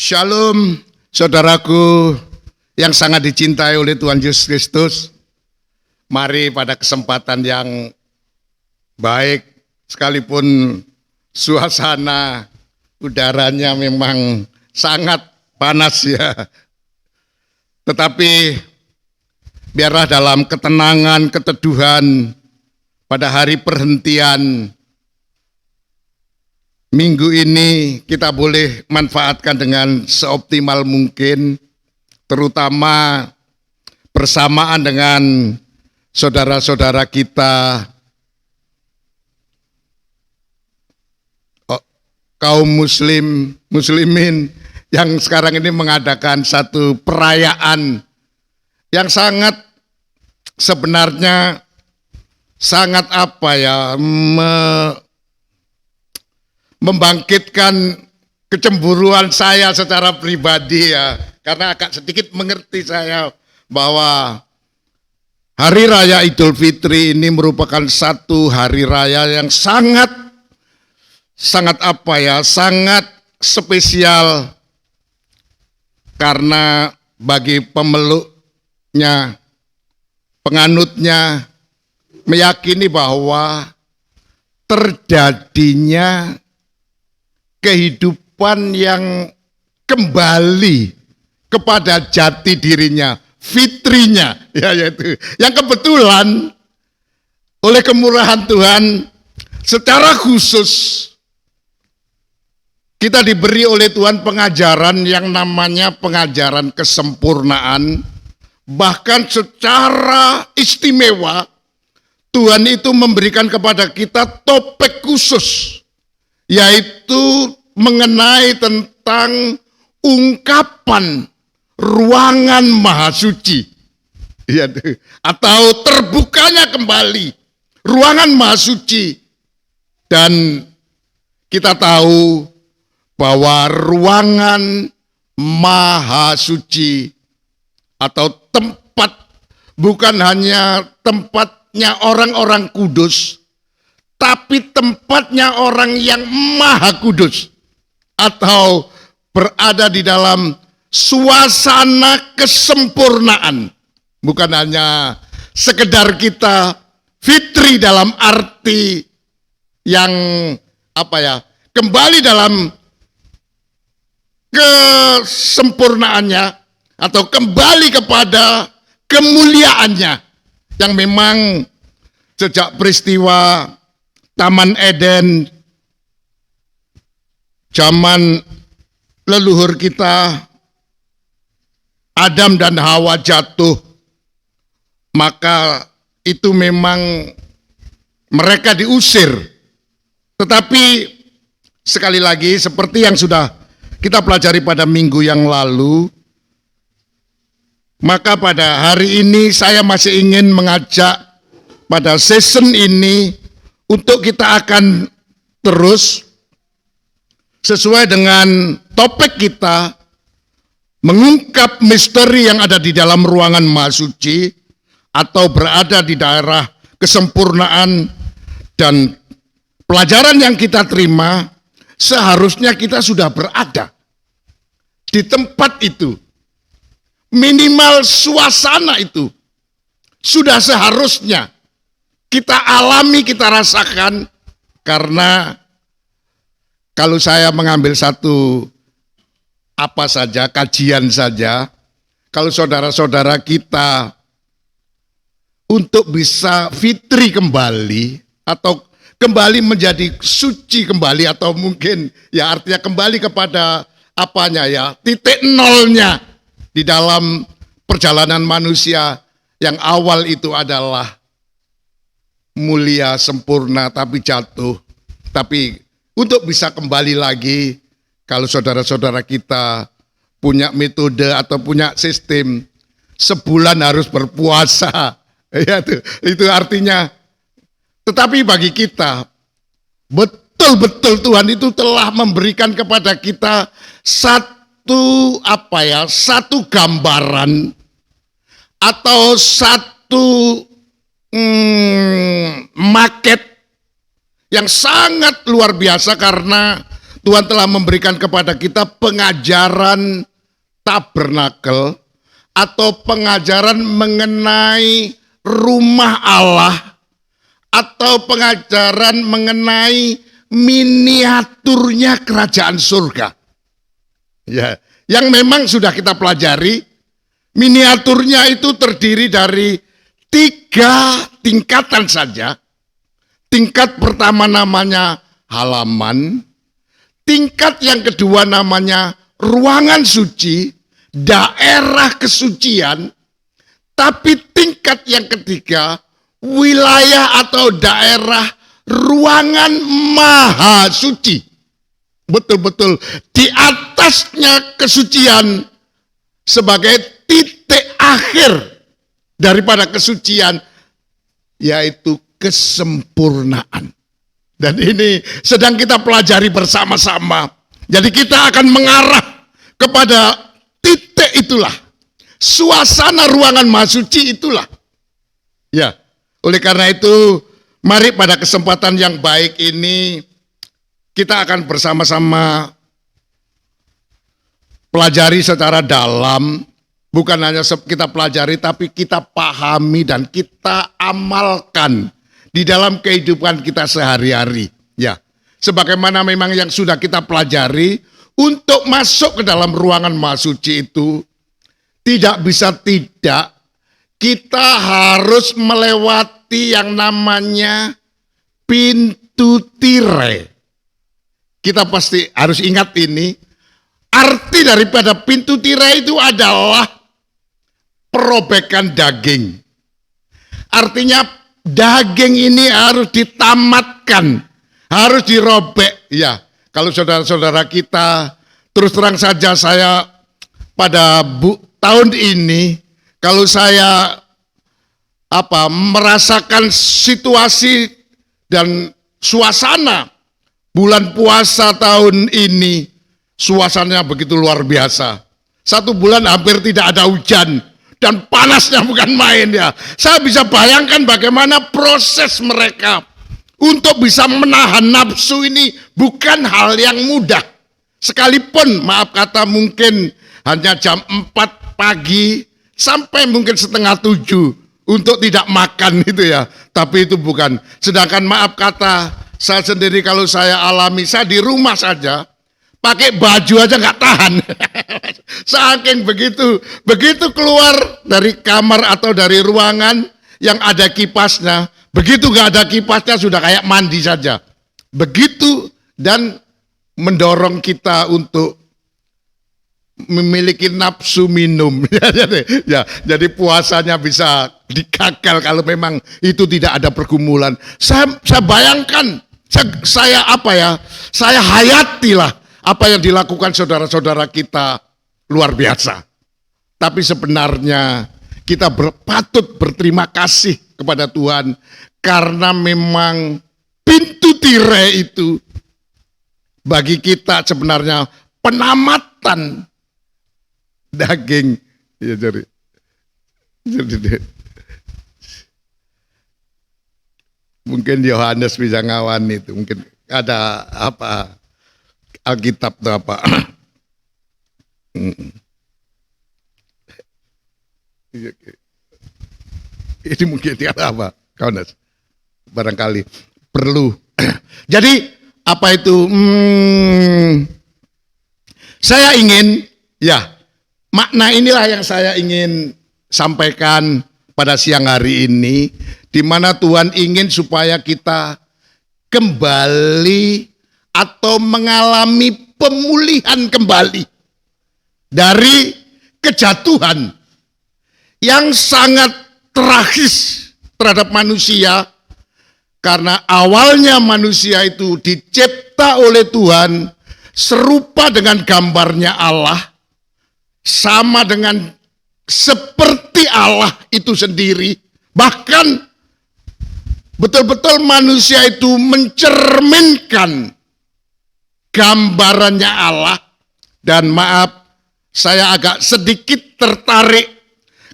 Shalom, saudaraku yang sangat dicintai oleh Tuhan Yesus Kristus. Mari pada kesempatan yang baik, sekalipun suasana udaranya memang sangat panas ya. Tetapi biarlah dalam ketenangan, keteduhan pada hari perhentian minggu ini kita boleh manfaatkan dengan seoptimal mungkin, terutama bersamaan dengan saudara-saudara kita, kaum muslimin yang sekarang ini mengadakan satu perayaan yang sangat sebenarnya sangat membangkitkan kecemburuan saya secara pribadi ya, karena agak sedikit mengerti saya bahwa Hari Raya Idul Fitri ini merupakan satu hari raya yang sangat spesial, karena bagi pemeluknya, penganutnya meyakini bahwa terjadinya kehidupan yang kembali kepada jati dirinya, fitrinya, yaitu yang kebetulan oleh kemurahan Tuhan secara khusus kita diberi oleh Tuhan pengajaran yang namanya pengajaran kesempurnaan. Bahkan secara istimewa Tuhan itu memberikan kepada kita topik khusus, yaitu mengenai tentang ungkapan ruangan maha suci, atau terbukanya kembali ruangan maha suci. Dan kita tahu bahwa ruangan maha suci atau tempat bukan hanya tempatnya orang-orang kudus, tapi tempatnya orang yang maha kudus, atau berada di dalam suasana kesempurnaan. Bukan hanya sekedar kita fitri dalam arti yang kembali dalam kesempurnaannya atau kembali kepada kemuliaannya yang memang sejak peristiwa Taman Eden, zaman leluhur kita Adam dan Hawa jatuh, maka itu memang mereka diusir. Tetapi sekali lagi seperti yang sudah kita pelajari pada minggu yang lalu, maka pada hari ini saya masih ingin mengajak pada season ini untuk kita akan terus sesuai dengan topik kita, mengungkap misteri yang ada di dalam ruangan maha suci atau berada di daerah kesempurnaan. Dan pelajaran yang kita terima, seharusnya kita sudah berada di tempat itu. Minimal suasana itu sudah seharusnya kita alami, kita rasakan. Karena kalau saya mengambil satu kajian saja, kalau saudara-saudara kita untuk bisa fitri kembali atau kembali menjadi suci kembali, atau mungkin ya artinya kembali kepada titik nolnya di dalam perjalanan manusia yang awal itu adalah mulia, sempurna, tapi jatuh. Tapi untuk bisa kembali lagi, kalau saudara-saudara kita punya metode atau punya sistem, sebulan harus berpuasa. Itu artinya. Tetapi bagi kita, betul-betul Tuhan itu telah memberikan kepada kita satu gambaran atau satu market yang sangat luar biasa, karena Tuhan telah memberikan kepada kita pengajaran tabernakel atau pengajaran mengenai rumah Allah atau pengajaran mengenai miniaturnya kerajaan surga. Ya, yang memang sudah kita pelajari, miniaturnya itu terdiri dari 3 tingkatan saja. Tingkat pertama namanya halaman, tingkat yang kedua namanya ruangan suci, daerah kesucian, tapi tingkat yang ketiga wilayah atau daerah ruangan maha suci. Betul-betul di atasnya kesucian sebagai titik akhir daripada kesucian, yaitu kesempurnaan. Dan ini sedang kita pelajari bersama-sama. Jadi kita akan mengarah kepada titik itulah. Suasana ruangan maha suci itulah. Ya, oleh karena itu mari pada kesempatan yang baik ini kita akan bersama-sama pelajari secara dalam. Bukan hanya kita pelajari, tapi kita pahami dan kita amalkan di dalam kehidupan kita sehari-hari. Ya, sebagaimana memang yang sudah kita pelajari, untuk masuk ke dalam ruangan maha suci itu tidak bisa tidak, kita harus melewati yang namanya pintu tirai. Kita pasti harus ingat ini. Arti daripada pintu tirai itu adalah perobekan daging. Artinya daging ini harus ditamatkan, harus dirobek. Ya, kalau saudara-saudara kita, terus terang saja saya pada tahun ini, kalau saya merasakan situasi dan suasana bulan puasa tahun ini, suasananya begitu luar biasa. 1 bulan hampir tidak ada hujan. Dan panasnya bukan main ya. Saya bisa bayangkan bagaimana proses mereka untuk bisa menahan nafsu ini bukan hal yang mudah. Sekalipun maaf kata mungkin hanya jam 4 pagi sampai mungkin setengah 7 untuk tidak makan itu ya. Tapi itu bukan. Sedangkan maaf kata saya sendiri kalau saya alami, saya di rumah saja pakai baju aja nggak tahan. Saking begitu keluar dari kamar atau dari ruangan yang ada kipasnya, begitu nggak ada kipasnya sudah kayak mandi saja. Begitu dan mendorong kita untuk memiliki nafsu minum. Jadi puasanya bisa digagal kalau memang itu tidak ada pergumulan. Saya bayangkan, saya hayatilah apa yang dilakukan saudara-saudara kita luar biasa. Tapi sebenarnya kita patut berterima kasih kepada Tuhan karena memang pintu tirai itu bagi kita sebenarnya penamatan daging. Ya, jadi mungkin Yohanes bisa ngawan itu, mungkin ada Alkitab atau apa. Ini mungkin apa, Kaunas? Barangkali perlu. Jadi apa itu? Saya ingin, ya, makna inilah yang saya ingin sampaikan pada siang hari ini, di mana Tuhan ingin supaya kita kembali atau mengalami pemulihan kembali dari kejatuhan yang sangat tragis terhadap manusia, karena awalnya manusia itu dicipta oleh Tuhan serupa dengan gambarnya Allah, sama dengan seperti Allah itu sendiri, bahkan betul-betul manusia itu mencerminkan gambarannya Allah. Dan maaf, saya agak sedikit tertarik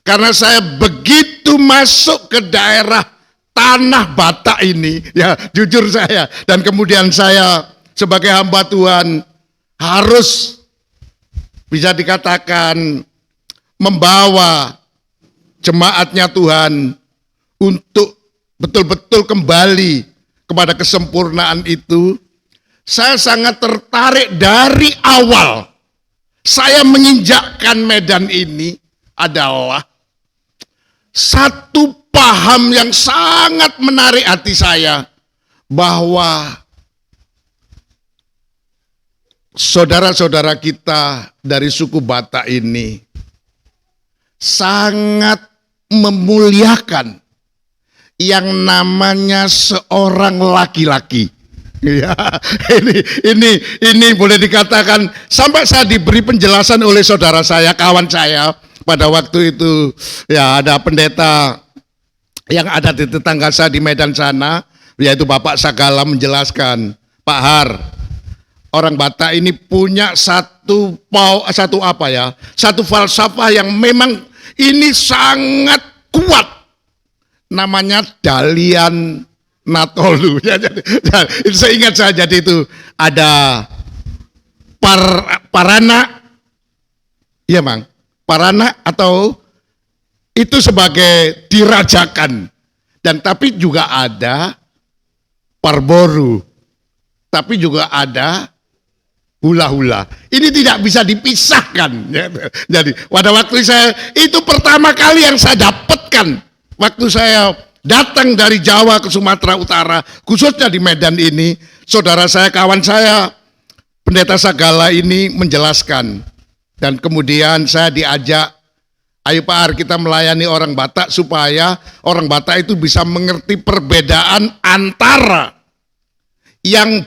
karena saya begitu masuk ke daerah Tanah Batak ini, ya jujur saya, dan kemudian saya sebagai hamba Tuhan harus bisa dikatakan membawa jemaatnya Tuhan untuk betul-betul kembali kepada kesempurnaan itu. Saya sangat tertarik dari awal saya menginjakkan medan ini adalah satu paham yang sangat menarik hati saya, bahwa saudara-saudara kita dari suku Batak ini sangat memuliakan yang namanya seorang laki-laki. Ya, ini boleh dikatakan sampai saya diberi penjelasan oleh saudara saya, kawan saya pada waktu itu. Ya, ada pendeta yang ada di tetangga saya di Medan sana, yaitu Bapak Sagala, menjelaskan, Pak Har, orang Batak ini punya satu falsafah yang memang ini sangat kuat, namanya Dalian Natolu. Itu saya ingat saja, jadi itu ada parana, iya Bang, parana atau itu sebagai dirajakan, dan tapi juga ada parboru, tapi juga ada hula-hula. Ini tidak bisa dipisahkan. Jadi pada waktu saya itu pertama kali yang saya dapatkan waktu saya datang dari Jawa ke Sumatera Utara, khususnya di Medan ini, saudara saya, kawan saya, Pendeta Sagala ini menjelaskan. Dan kemudian saya diajak, ayo Pak Ar, kita melayani orang Batak supaya orang Batak itu bisa mengerti perbedaan antara yang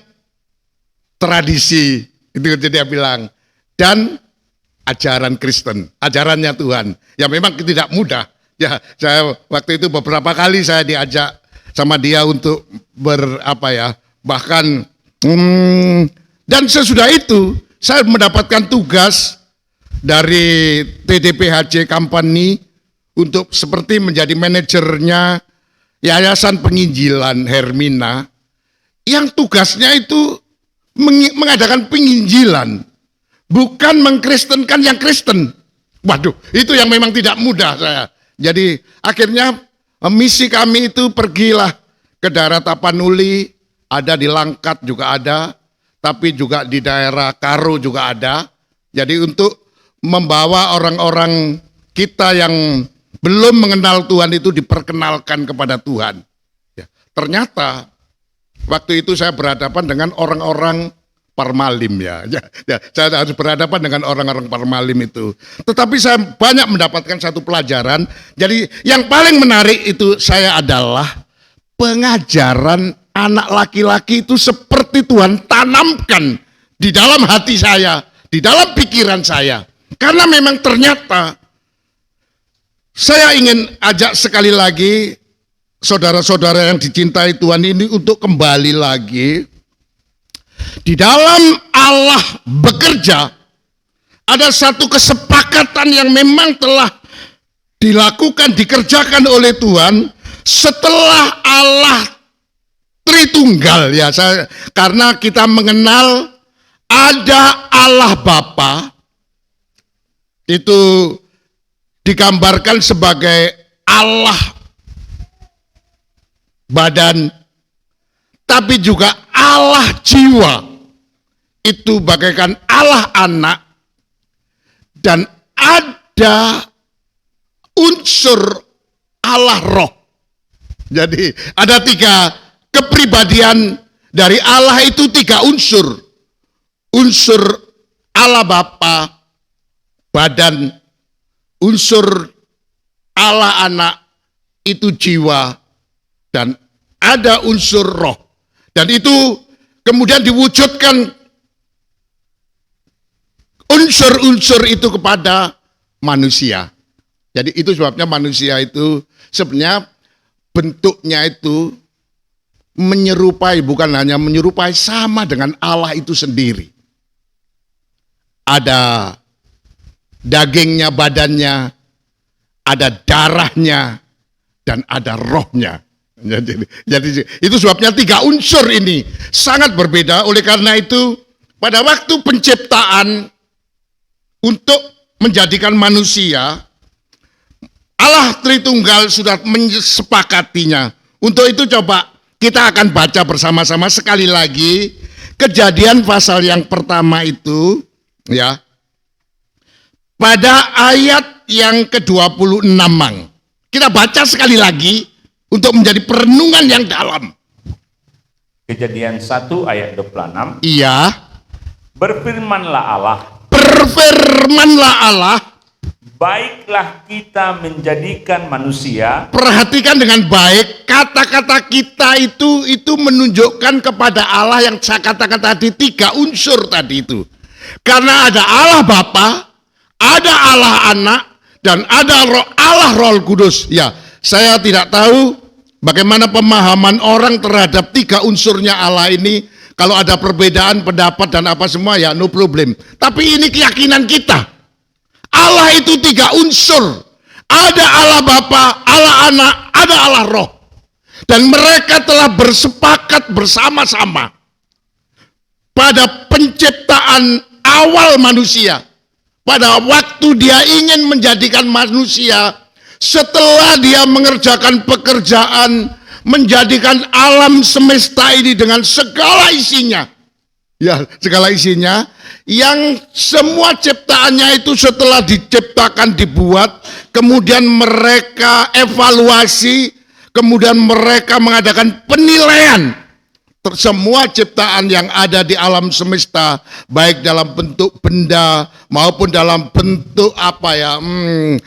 tradisi, itu dia bilang, dan ajaran Kristen, ajarannya Tuhan. Ya memang tidak mudah. Ya, saya waktu itu beberapa kali saya diajak sama dia untuk bahkan dan sesudah itu saya mendapatkan tugas dari TDPHC Company untuk seperti menjadi manajernya Yayasan Penginjilan Hermina, yang tugasnya itu mengadakan penginjilan, bukan mengkristenkan yang Kristen. Waduh, itu yang memang tidak mudah saya. Jadi akhirnya misi kami itu pergilah ke daerah Tapanuli, ada di Langkat juga ada, tapi juga di daerah Karo juga ada. Jadi untuk membawa orang-orang kita yang belum mengenal Tuhan itu diperkenalkan kepada Tuhan. Ya, ternyata waktu itu saya berhadapan dengan orang-orang Parmalim ya, saya harus berhadapan dengan orang-orang Parmalim itu. Tetapi saya banyak mendapatkan satu pelajaran. Jadi yang paling menarik itu saya adalah pengajaran anak laki-laki itu seperti Tuhan tanamkan di dalam hati saya, di dalam pikiran saya. Karena memang ternyata saya ingin ajak sekali lagi saudara-saudara yang dicintai Tuhan ini untuk kembali lagi. Di dalam Allah bekerja, ada satu kesepakatan yang memang telah dilakukan, dikerjakan oleh Tuhan setelah Allah Tritunggal ya. Karena kita mengenal ada Allah Bapa, itu digambarkan sebagai Allah badan, tapi juga Allah jiwa, itu bagaikan Allah anak, dan ada unsur Allah roh. Jadi ada tiga kepribadian dari Allah itu, tiga unsur. Unsur Allah Bapa, badan, unsur Allah anak, itu jiwa, dan ada unsur roh. Dan itu kemudian diwujudkan unsur-unsur itu kepada manusia. Jadi itu sebabnya manusia itu sebenarnya bentuknya itu menyerupai, bukan hanya menyerupai, sama dengan Allah itu sendiri. Ada dagingnya, badannya, ada darahnya, dan ada rohnya. Jadi itu sebabnya 3 unsur ini sangat berbeda. Oleh karena itu pada waktu penciptaan untuk menjadikan manusia, Allah Tritunggal sudah menyepakatinya. Untuk itu coba kita akan baca bersama-sama sekali lagi Kejadian pasal yang pertama itu, ya. Pada ayat yang ke-26, Mang. Kita baca sekali lagi untuk menjadi perenungan yang dalam. Kejadian 1 ayat 26. Iya. Berfirmanlah Allah, baiklah kita menjadikan manusia. Perhatikan dengan baik, kata-kata kita itu menunjukkan kepada Allah yang saya katakan tadi, 3 unsur tadi itu. Karena ada Allah Bapa, ada Allah Anak, dan ada Allah Roh Kudus. Ya, saya tidak tahu bagaimana pemahaman orang terhadap 3 unsurnya Allah ini. Kalau ada perbedaan pendapat dan apa semua, ya no problem. Tapi ini keyakinan kita. Allah itu 3 unsur. Ada Allah Bapa, Allah Anak, ada Allah Roh. Dan mereka telah bersepakat bersama-sama pada penciptaan awal manusia. Pada waktu dia ingin menjadikan manusia, setelah dia mengerjakan pekerjaan, menjadikan alam semesta ini dengan segala isinya. Ya, segala isinya, yang semua ciptaannya itu setelah diciptakan, dibuat, kemudian mereka evaluasi, kemudian mereka mengadakan penilaian semua ciptaan yang ada di alam semesta, baik dalam bentuk benda maupun dalam bentuk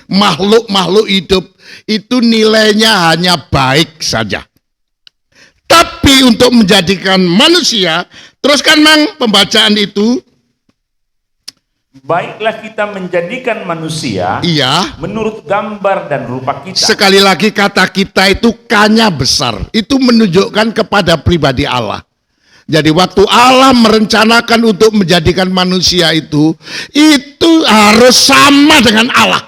makhluk-makhluk hidup, itu nilainya hanya baik saja. Tapi untuk menjadikan manusia, teruskan Mang pembacaan itu. Baiklah kita menjadikan manusia, iya, menurut gambar dan rupa kita. Sekali lagi kata kita itu K-nya besar. Itu menunjukkan kepada pribadi Allah. Jadi waktu Allah merencanakan untuk menjadikan manusia itu harus sama dengan Allah.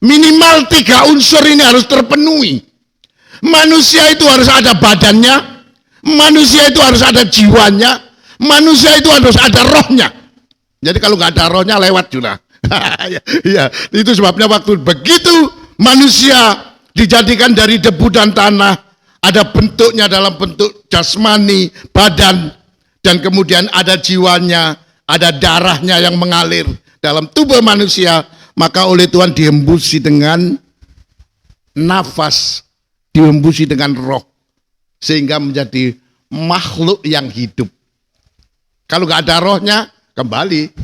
Minimal 3 unsur ini harus terpenuhi. Manusia itu harus ada badannya, manusia itu harus ada jiwanya, manusia itu harus ada rohnya. Jadi kalau nggak ada rohnya lewat sudah. Ya, itu sebabnya waktu begitu manusia dijadikan dari debu dan tanah, ada bentuknya dalam bentuk jasmani, badan, dan kemudian ada jiwanya, ada darahnya yang mengalir dalam tubuh manusia, maka oleh Tuhan dihembusi dengan nafas, dihembusi dengan roh, sehingga menjadi makhluk yang hidup. Kalau nggak ada rohnya, kembali,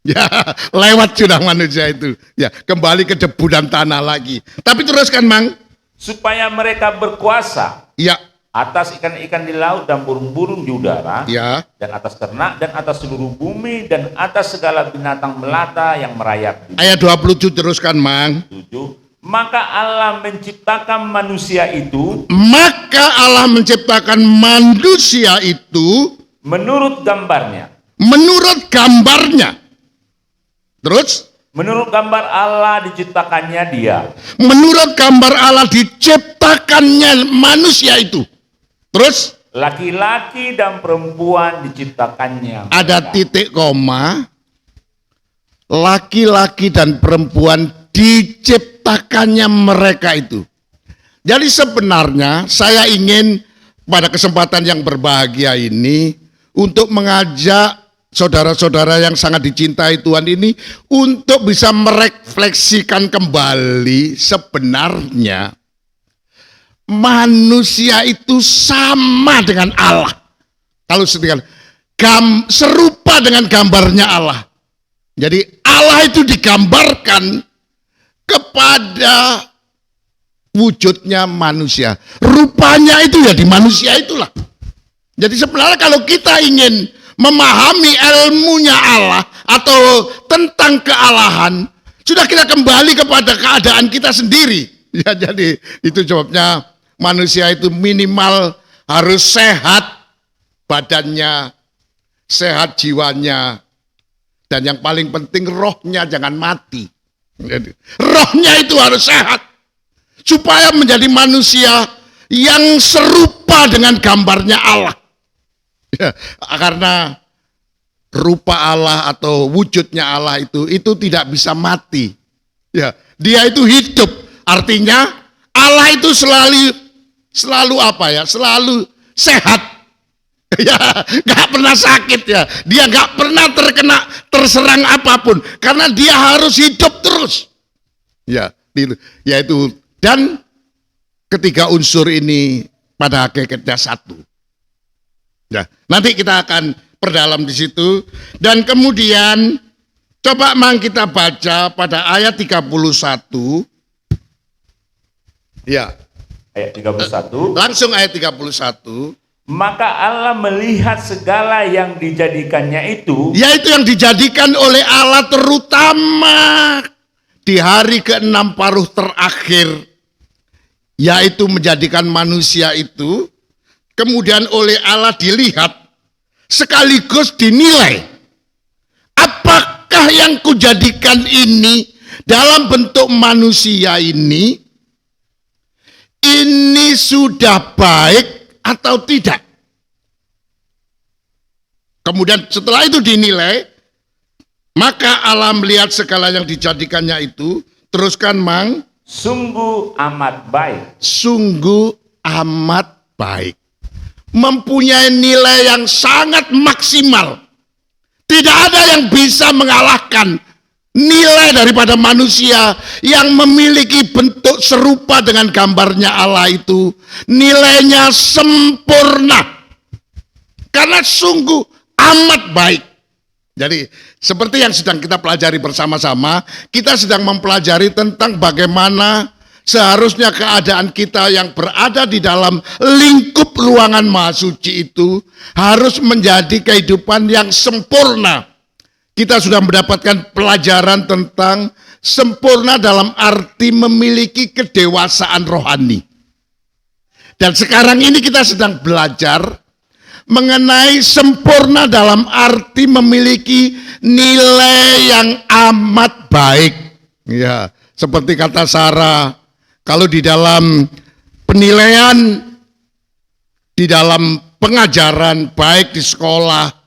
ya lewat sudah manusia itu, ya kembali ke debu dan tanah lagi. Tapi teruskan Mang. Supaya mereka berkuasa, ya, atas ikan-ikan di laut dan burung-burung di udara, ya, dan atas ternak dan atas seluruh bumi dan atas segala binatang melata yang merayap. Ayat 27 teruskan Mang. 7. Maka Allah menciptakan manusia itu. Maka Allah menciptakan manusia itu menurut gambarnya. Menurut gambarnya. Terus? Menurut gambar Allah diciptakannya dia. Menurut gambar Allah diciptakannya manusia itu. Terus? Laki-laki dan perempuan diciptakannya. Ada titik koma. Laki-laki dan perempuan diciptakannya mereka itu. Jadi sebenarnya saya ingin pada kesempatan yang berbahagia ini untuk mengajak saudara-saudara yang sangat dicintai Tuhan ini untuk bisa merefleksikan kembali sebenarnya manusia itu sama dengan Allah. Kalau serupa dengan gambarnya Allah. Jadi Allah itu digambarkan kepada wujudnya manusia. Rupanya itu ya di manusia itulah. Jadi sebenarnya kalau kita ingin memahami ilmunya Allah atau tentang kealahan, sudah kita kembali kepada keadaan kita sendiri. Ya, jadi itu sebabnya manusia itu minimal harus sehat badannya, sehat jiwanya, dan yang paling penting rohnya jangan mati. Jadi, rohnya itu harus sehat. supaya menjadi manusia yang serupa dengan gambarnya Allah. Ya, karena rupa Allah atau wujudnya Allah itu tidak bisa mati. Ya, dia itu hidup. Artinya Allah itu selalu apa ya? Selalu sehat. Ya, nggak pernah sakit ya. Dia nggak pernah terserang apapun karena dia harus hidup terus. Ya, yaitu dan ketiga unsur ini pada hakikatnya satu. Ya, nanti kita akan perdalam di situ dan kemudian coba mang kita baca pada ayat 31. Ya. Ayat 31. Langsung ayat 31. Maka Allah melihat segala yang dijadikannya itu, Yaitu yang dijadikan oleh Allah terutama di hari ke-6 paruh terakhir, yaitu menjadikan manusia itu, kemudian oleh Allah dilihat, sekaligus dinilai. Apakah yang kujadikan ini dalam bentuk manusia ini sudah baik atau tidak? Kemudian setelah itu dinilai, maka Allah melihat segala yang dijadikannya itu, teruskan mang, sungguh amat baik. sungguh amat baik. Mempunyai nilai yang sangat maksimal. Tidak ada yang bisa mengalahkan nilai daripada manusia yang memiliki bentuk serupa dengan gambarnya Allah itu. Nilainya sempurna. Karena sungguh amat baik. Jadi seperti yang sedang kita pelajari bersama-sama, kita sedang mempelajari tentang bagaimana seharusnya keadaan kita yang berada di dalam lingkup ruangan Maha Suci itu harus menjadi kehidupan yang sempurna. Kita sudah mendapatkan pelajaran tentang sempurna dalam arti memiliki kedewasaan rohani. Dan sekarang ini kita sedang belajar mengenai sempurna dalam arti memiliki nilai yang amat baik. Ya, seperti kata Sarah, kalau di dalam penilaian, di dalam pengajaran, baik di sekolah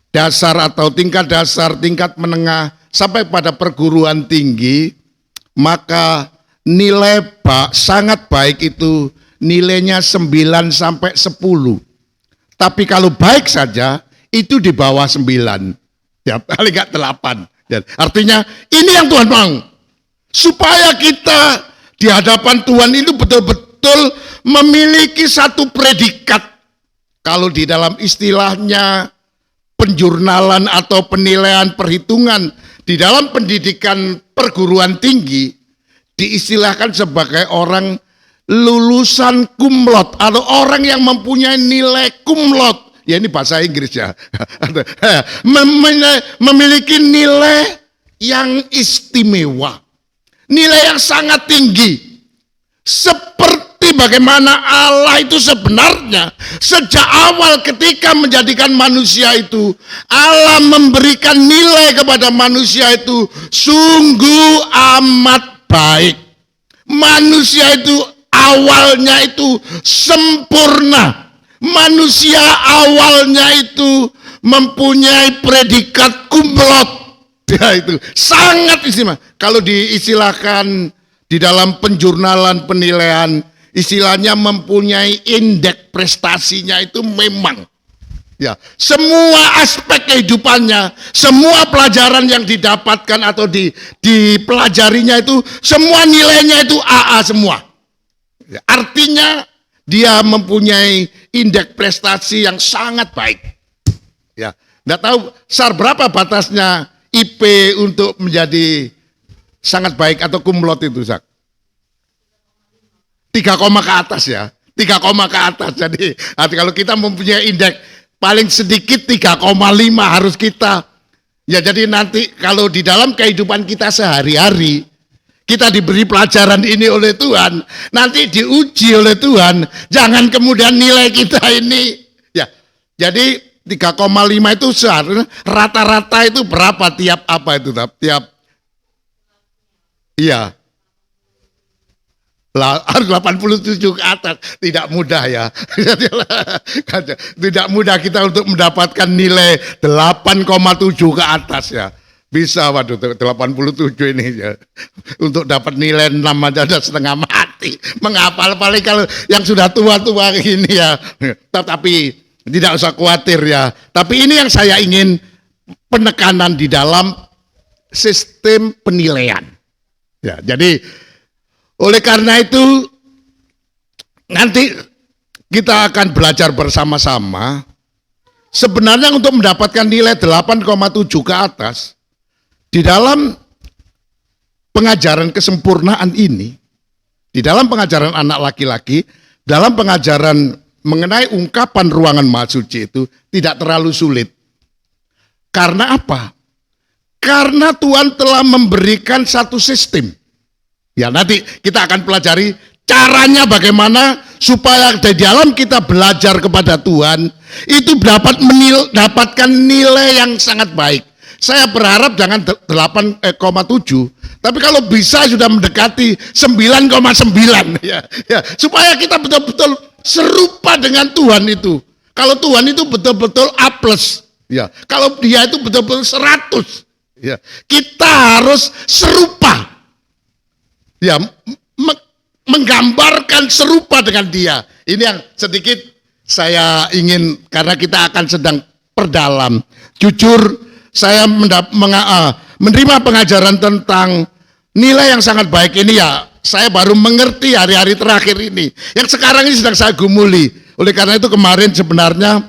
dasar atau tingkat dasar, tingkat menengah, sampai pada perguruan tinggi, maka nilai sangat baik itu nilainya 9 sampai 10. Tapi kalau baik saja, itu di bawah 9. Ya, paling enggak 8. Ya, artinya ini yang Tuhan mau. Supaya kita di hadapan Tuhan itu betul-betul memiliki satu predikat. Kalau di dalam istilahnya penjurnalan atau penilaian perhitungan di dalam pendidikan perguruan tinggi diistilahkan sebagai orang lulusan cum laude atau orang yang mempunyai nilai cum laude. Ya ini bahasa Inggris ya. Memiliki nilai yang istimewa. Nilai yang sangat tinggi. Seperti bagaimana Allah itu sebenarnya sejak awal ketika menjadikan manusia itu, Allah memberikan nilai kepada manusia itu sungguh amat baik. Manusia itu awalnya itu sempurna. Manusia awalnya itu mempunyai predikat cum laude. Ya, itu sangat istimewa. Kalau diistilahkan di dalam penjurnalan penilaian, istilahnya mempunyai indeks prestasinya itu memang. Ya, semua aspek kehidupannya, semua pelajaran yang didapatkan atau dipelajarinya itu, semua nilainya itu AA semua. Ya, artinya dia mempunyai indeks prestasi yang sangat baik. Ya, enggak tahu SAR berapa batasnya IP untuk menjadi sangat baik atau cum laude itu, Sak? 3, ke atas ya. 3, ke atas. Jadi kalau kita mempunyai indeks paling sedikit 3,5 harus kita. Ya jadi nanti kalau di dalam kehidupan kita sehari-hari, kita diberi pelajaran ini oleh Tuhan, nanti diuji oleh Tuhan, jangan kemudian nilai kita ini. Ya, jadi 3,5 itu seharusnya rata-rata itu berapa tiap apa itu? Tiap, iya. harus 87 ke atas. Tidak mudah ya. Tidak mudah kita untuk mendapatkan nilai 8,7 ke atas ya. Bisa waduh 87 ini ya. Untuk dapat nilai 6 aja udah setengah mati. Menghafal paling kalau yang sudah tua-tua ini ya. Tetapi tidak usah khawatir ya. Tapi ini yang saya ingin penekanan di dalam sistem penilaian. Ya, jadi oleh karena itu nanti kita akan belajar bersama-sama. Sebenarnya untuk mendapatkan nilai 8,7 ke atas di dalam pengajaran kesempurnaan ini, di dalam pengajaran anak laki-laki, dalam pengajaran mengenai ungkapan ruangan maha suci itu tidak terlalu sulit. Karena apa? Karena Tuhan telah memberikan satu sistem. Ya nanti kita akan pelajari caranya bagaimana supaya di dalam kita belajar kepada Tuhan itu dapat mendapatkan nilai yang sangat baik. Saya berharap jangan 8,7, tapi kalau bisa sudah mendekati 9,9 ya, supaya kita betul-betul serupa dengan Tuhan itu. Kalau Tuhan itu betul-betul A+, ya. Kalau dia itu betul-betul 100, ya. Kita harus serupa. Ya, menggambarkan serupa dengan dia. Ini yang sedikit saya ingin karena kita akan sedang perdalam. Jujur saya menerima pengajaran tentang nilai yang sangat baik ini ya, saya baru mengerti hari-hari terakhir ini. Yang sekarang ini sedang saya gumuli. Oleh karena itu kemarin sebenarnya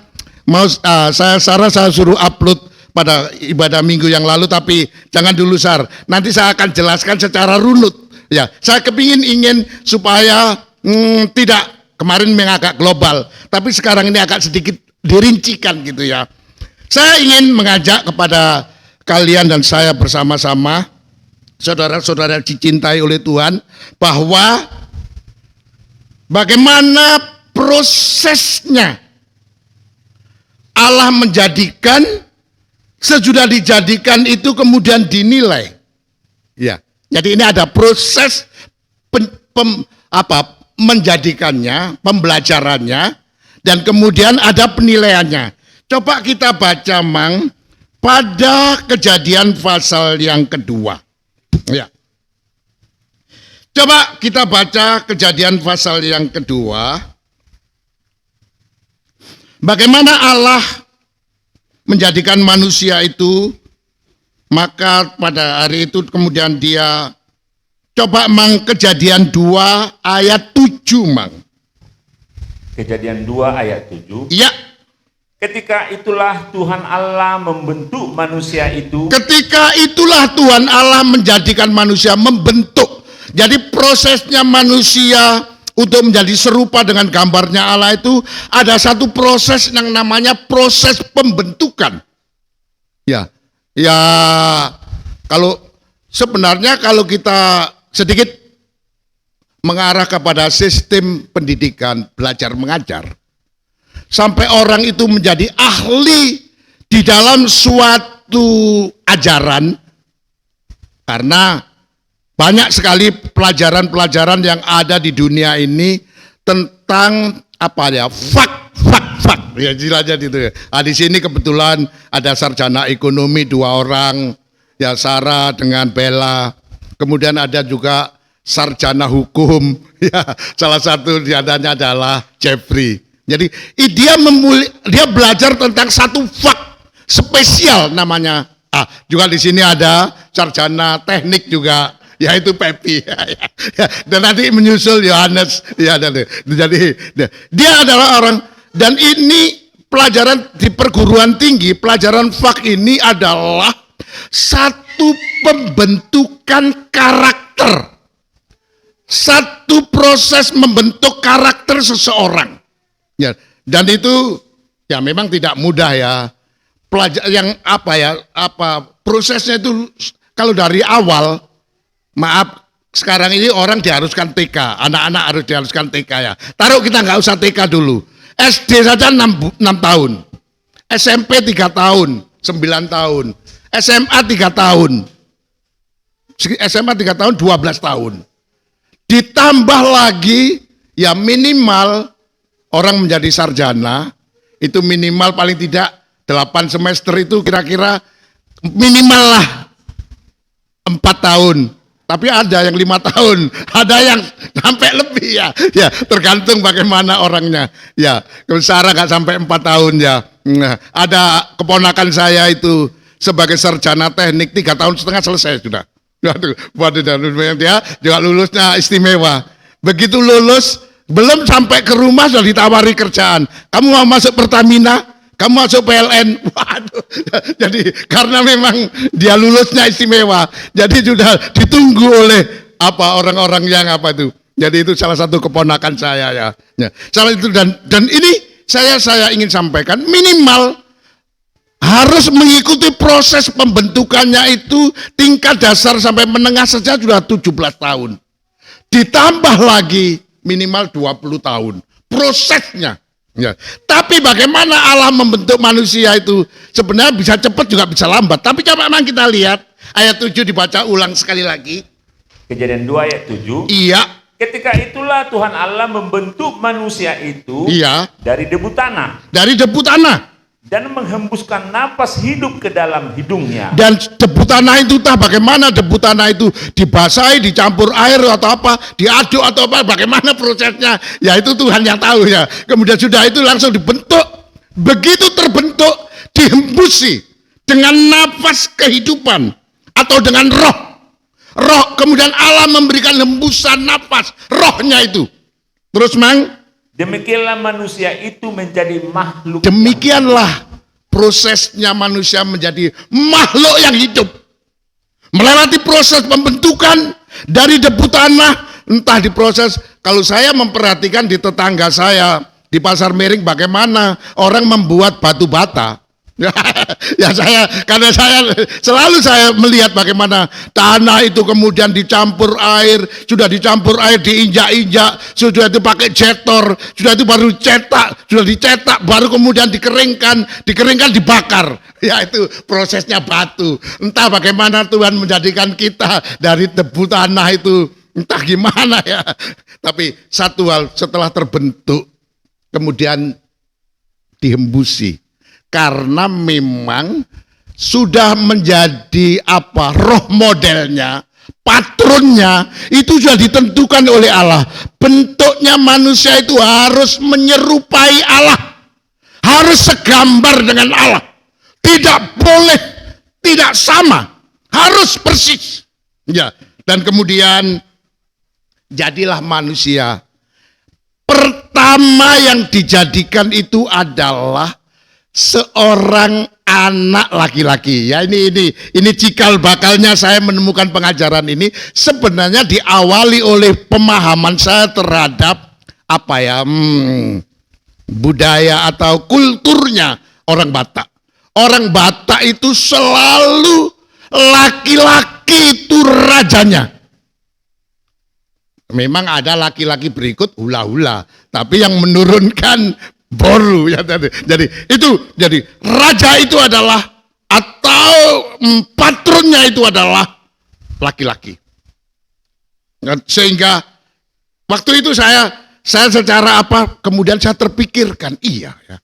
saya suruh upload pada ibadah minggu yang lalu, tapi jangan dulu Sar. Nanti saya akan jelaskan secara runut. Ya, saya ingin supaya tidak kemarin agak global, tapi sekarang ini agak sedikit dirincikan gitu ya. Saya ingin mengajak kepada kalian dan saya bersama-sama, saudara-saudara dicintai oleh Tuhan, bahwa bagaimana prosesnya Allah menjadikan, sesudah dijadikan itu kemudian dinilai. Ya, jadi ini ada proses menjadikannya, pembelajarannya, dan kemudian ada penilaiannya. Coba kita baca Mang pada Kejadian pasal yang kedua. Ya. Coba kita baca Kejadian pasal yang kedua. Bagaimana Allah menjadikan manusia itu, maka pada hari itu kemudian dia, coba Mang Kejadian 2 ayat 7 Mang. Kejadian 2 ayat 7. Iya. Ketika itulah Tuhan Allah membentuk manusia itu. Ketika itulah Tuhan Allah menjadikan manusia, membentuk. Jadi prosesnya manusia untuk menjadi serupa dengan gambarnya Allah itu ada satu proses yang namanya proses pembentukan. Ya, kalau sebenarnya kalau kita sedikit mengarah kepada sistem pendidikan belajar mengajar, sampai orang itu menjadi ahli di dalam suatu ajaran, karena banyak sekali pelajaran-pelajaran yang ada di dunia ini tentang apa ya, fak ya istilahnya gitu ya. Di sini kebetulan ada sarjana ekonomi 2 orang, ya Sarah dengan Bella. Kemudian ada juga sarjana hukum, ya salah satu diantaranya adalah Jeffrey. Jadi dia belajar tentang satu fak spesial namanya. Juga di sini ada sarjana teknik juga, yaitu Pepi. Dan nanti menyusul Yohanes. Ya, jadi dia adalah orang, dan ini pelajaran di perguruan tinggi, pelajaran fak ini adalah satu pembentukan karakter, satu proses membentuk karakter seseorang. Ya, dan itu ya memang tidak mudah ya. Prosesnya itu kalau dari awal, maaf, sekarang ini orang diharuskan TK, anak-anak harus diharuskan TK ya. Taruh kita nggak usah TK dulu. SD saja 6 tahun. SMP 3 tahun, 9 tahun. SMA 3 tahun. SMA 3 tahun, 12 tahun. Ditambah lagi ya minimal orang menjadi sarjana itu minimal paling tidak 8 semester itu kira-kira minimal lah 4 tahun. Tapi ada yang 5 tahun, ada yang sampai lebih ya. Ya, tergantung bagaimana orangnya. Ya, Sarah nggak sampai 4 tahun ya. Nah, ada keponakan saya itu sebagai sarjana teknik 3 tahun setengah selesai sudah. Waduh, dia juga lulusnya istimewa. Begitu lulus, belum sampai ke rumah sudah ditawari kerjaan. Kamu mau masuk Pertamina? Kamu masuk PLN? Waduh, jadi karena memang dia lulusnya istimewa, jadi sudah ditunggu oleh orang-orang yang itu. Jadi itu salah satu keponakan saya ya. Salah itu dan ini saya ingin sampaikan minimal harus mengikuti proses pembentukannya itu tingkat dasar sampai menengah saja sudah 17 tahun. Ditambah lagi minimal 20 tahun prosesnya. Ya. Tapi bagaimana Allah membentuk manusia itu sebenarnya bisa cepat juga bisa lambat. Tapi coba memang kita lihat ayat 7 dibaca ulang sekali lagi. Kejadian 2 ayat 7. Iya. Ketika itulah Tuhan Allah membentuk manusia itu dari debu tanah. Dari debu tanah. Dan menghembuskan napas hidup ke dalam hidungnya. Dan debu tanah itu bagaimana debu tanah itu dibasahi, dicampur air atau apa, diaduk atau apa, bagaimana prosesnya? Ya itu Tuhan yang tahu ya. Kemudian sudah itu langsung dibentuk. Begitu terbentuk, dihembusi dengan napas kehidupan atau dengan roh. Roh, kemudian Allah memberikan hembusan napas, rohnya itu. Terus Mang? Demikianlah manusia itu menjadi makhluk. Demikianlah prosesnya manusia menjadi makhluk yang hidup. Melewati proses pembentukan dari debu tanah, entah diproses. Kalau saya memperhatikan di tetangga saya di Pasar Miring bagaimana orang membuat batu bata. Ya karena saya selalu melihat bagaimana tanah itu kemudian dicampur air, sudah dicampur air diinjak-injak, sudah itu pakai jetor, sudah itu baru cetak, sudah dicetak, baru kemudian dikeringkan dibakar. Ya itu prosesnya batu. Entah bagaimana Tuhan menjadikan kita dari debu tanah itu, entah gimana ya. Tapi satu hal, setelah terbentuk kemudian dihembusi. Karena memang sudah menjadi roh modelnya, patronnya itu sudah ditentukan oleh Allah. Bentuknya manusia itu harus menyerupai Allah, harus segambar dengan Allah, tidak boleh tidak sama, harus persis. Ya, dan kemudian jadilah manusia. Pertama yang dijadikan itu adalah seorang anak laki-laki. Ya ini cikal bakalnya saya menemukan pengajaran ini sebenarnya diawali oleh pemahaman saya terhadap budaya atau kulturnya orang Batak. Orang Batak itu selalu laki-laki itu rajanya. Memang ada laki-laki berikut hula-hula, tapi yang menurunkan boru ya jadi raja itu adalah atau patronnya itu adalah laki-laki. Sehingga waktu itu saya secara kemudian saya terpikirkan iya ya.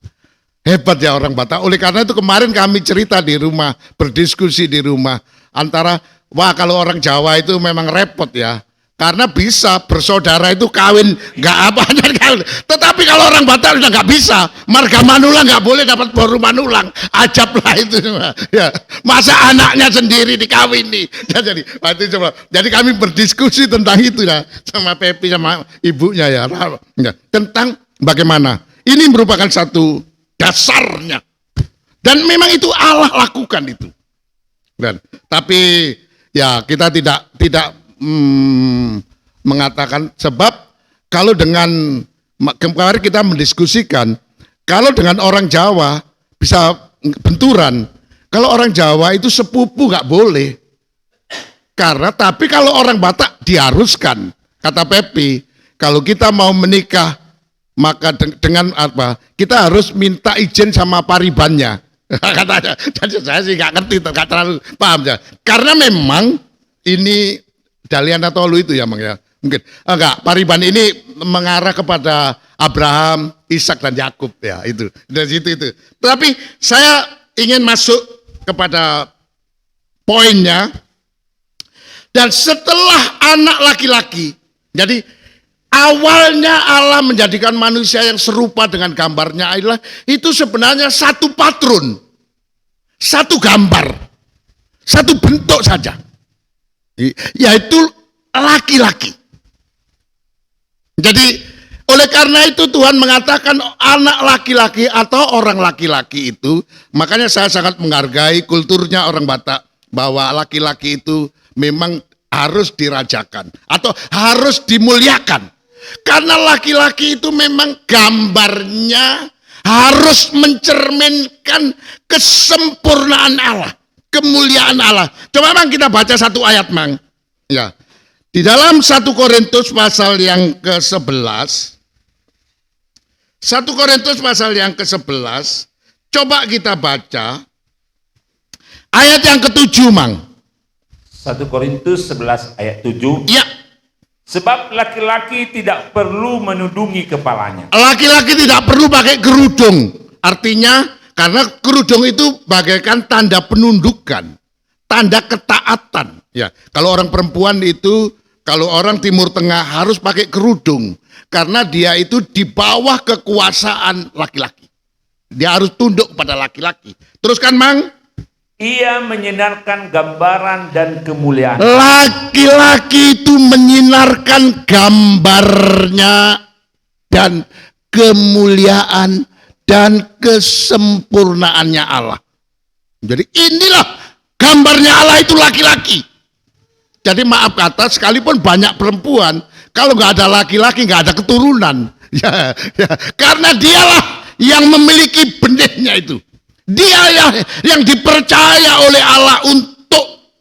Hebat ya orang Batak. Oleh karena itu kemarin kami cerita di rumah, berdiskusi di rumah antara kalau orang Jawa itu memang repot ya. Karena bisa bersaudara itu kawin nggak tetapi kalau orang Batak sudah nggak bisa, marga Manulang nggak boleh dapat boru Manulang, ajab lah itu ya. Masa anaknya sendiri dikawini ya, jadi kami berdiskusi tentang itu ya sama Pepi sama ibunya ya tentang bagaimana ini merupakan satu dasarnya dan memang itu Allah lakukan itu tapi ya kita tidak mengatakan sebab kalau dengan kemarin kita mendiskusikan kalau dengan orang Jawa bisa benturan, kalau orang Jawa itu sepupu nggak boleh tapi kalau orang Batak diharuskan. Kata Pepi kalau kita mau menikah maka dengan kita harus minta izin sama paribannya katanya. Jadi saya sih nggak ngerti, nggak terlalu paham ya karena memang ini Dalian atau lu itu ya Mang ya. Mungkin enggak, Pariban ini mengarah kepada Abraham, Ishak dan Yakub ya, itu. Dari situ itu. Tapi saya ingin masuk kepada poinnya. Dan setelah anak laki-laki, jadi awalnya Allah menjadikan manusia yang serupa dengan gambarnya adalah itu sebenarnya satu patron, satu gambar, satu bentuk saja, yaitu laki-laki. Jadi oleh karena itu Tuhan mengatakan anak laki-laki atau orang laki-laki itu, makanya saya sangat menghargai kulturnya orang Batak bahwa laki-laki itu memang harus dirajakan atau harus dimuliakan. Karena laki-laki itu memang gambarnya harus mencerminkan kesempurnaan Allah, kemuliaan Allah. Coba Mang kita baca satu ayat Mang. Ya. Di dalam 1 Korintus pasal yang ke-11, 1 Korintus pasal yang ke-11, coba kita baca ayat yang ke-7 Mang. 1 Korintus 11 ayat 7. Ya. Sebab laki-laki tidak perlu menudungi kepalanya. Laki-laki tidak perlu pakai kerudung. Artinya karena kerudung itu bagaikan tanda penundukan, tanda ketaatan. Ya, kalau orang perempuan itu, kalau orang Timur Tengah harus pakai kerudung karena dia itu di bawah kekuasaan laki-laki. Dia harus tunduk pada laki-laki. Teruskan Mang. Ia menyinarkan gambaran dan kemuliaan. Laki-laki itu menyinarkan gambarnya dan kemuliaan dan kesempurnaannya Allah. Jadi inilah gambarnya Allah itu laki-laki. Jadi maaf kata sekalipun banyak perempuan, kalau nggak ada laki-laki nggak ada keturunan. Ya, karena dialah yang memiliki benihnya itu. Dia yang dipercaya oleh Allah untuk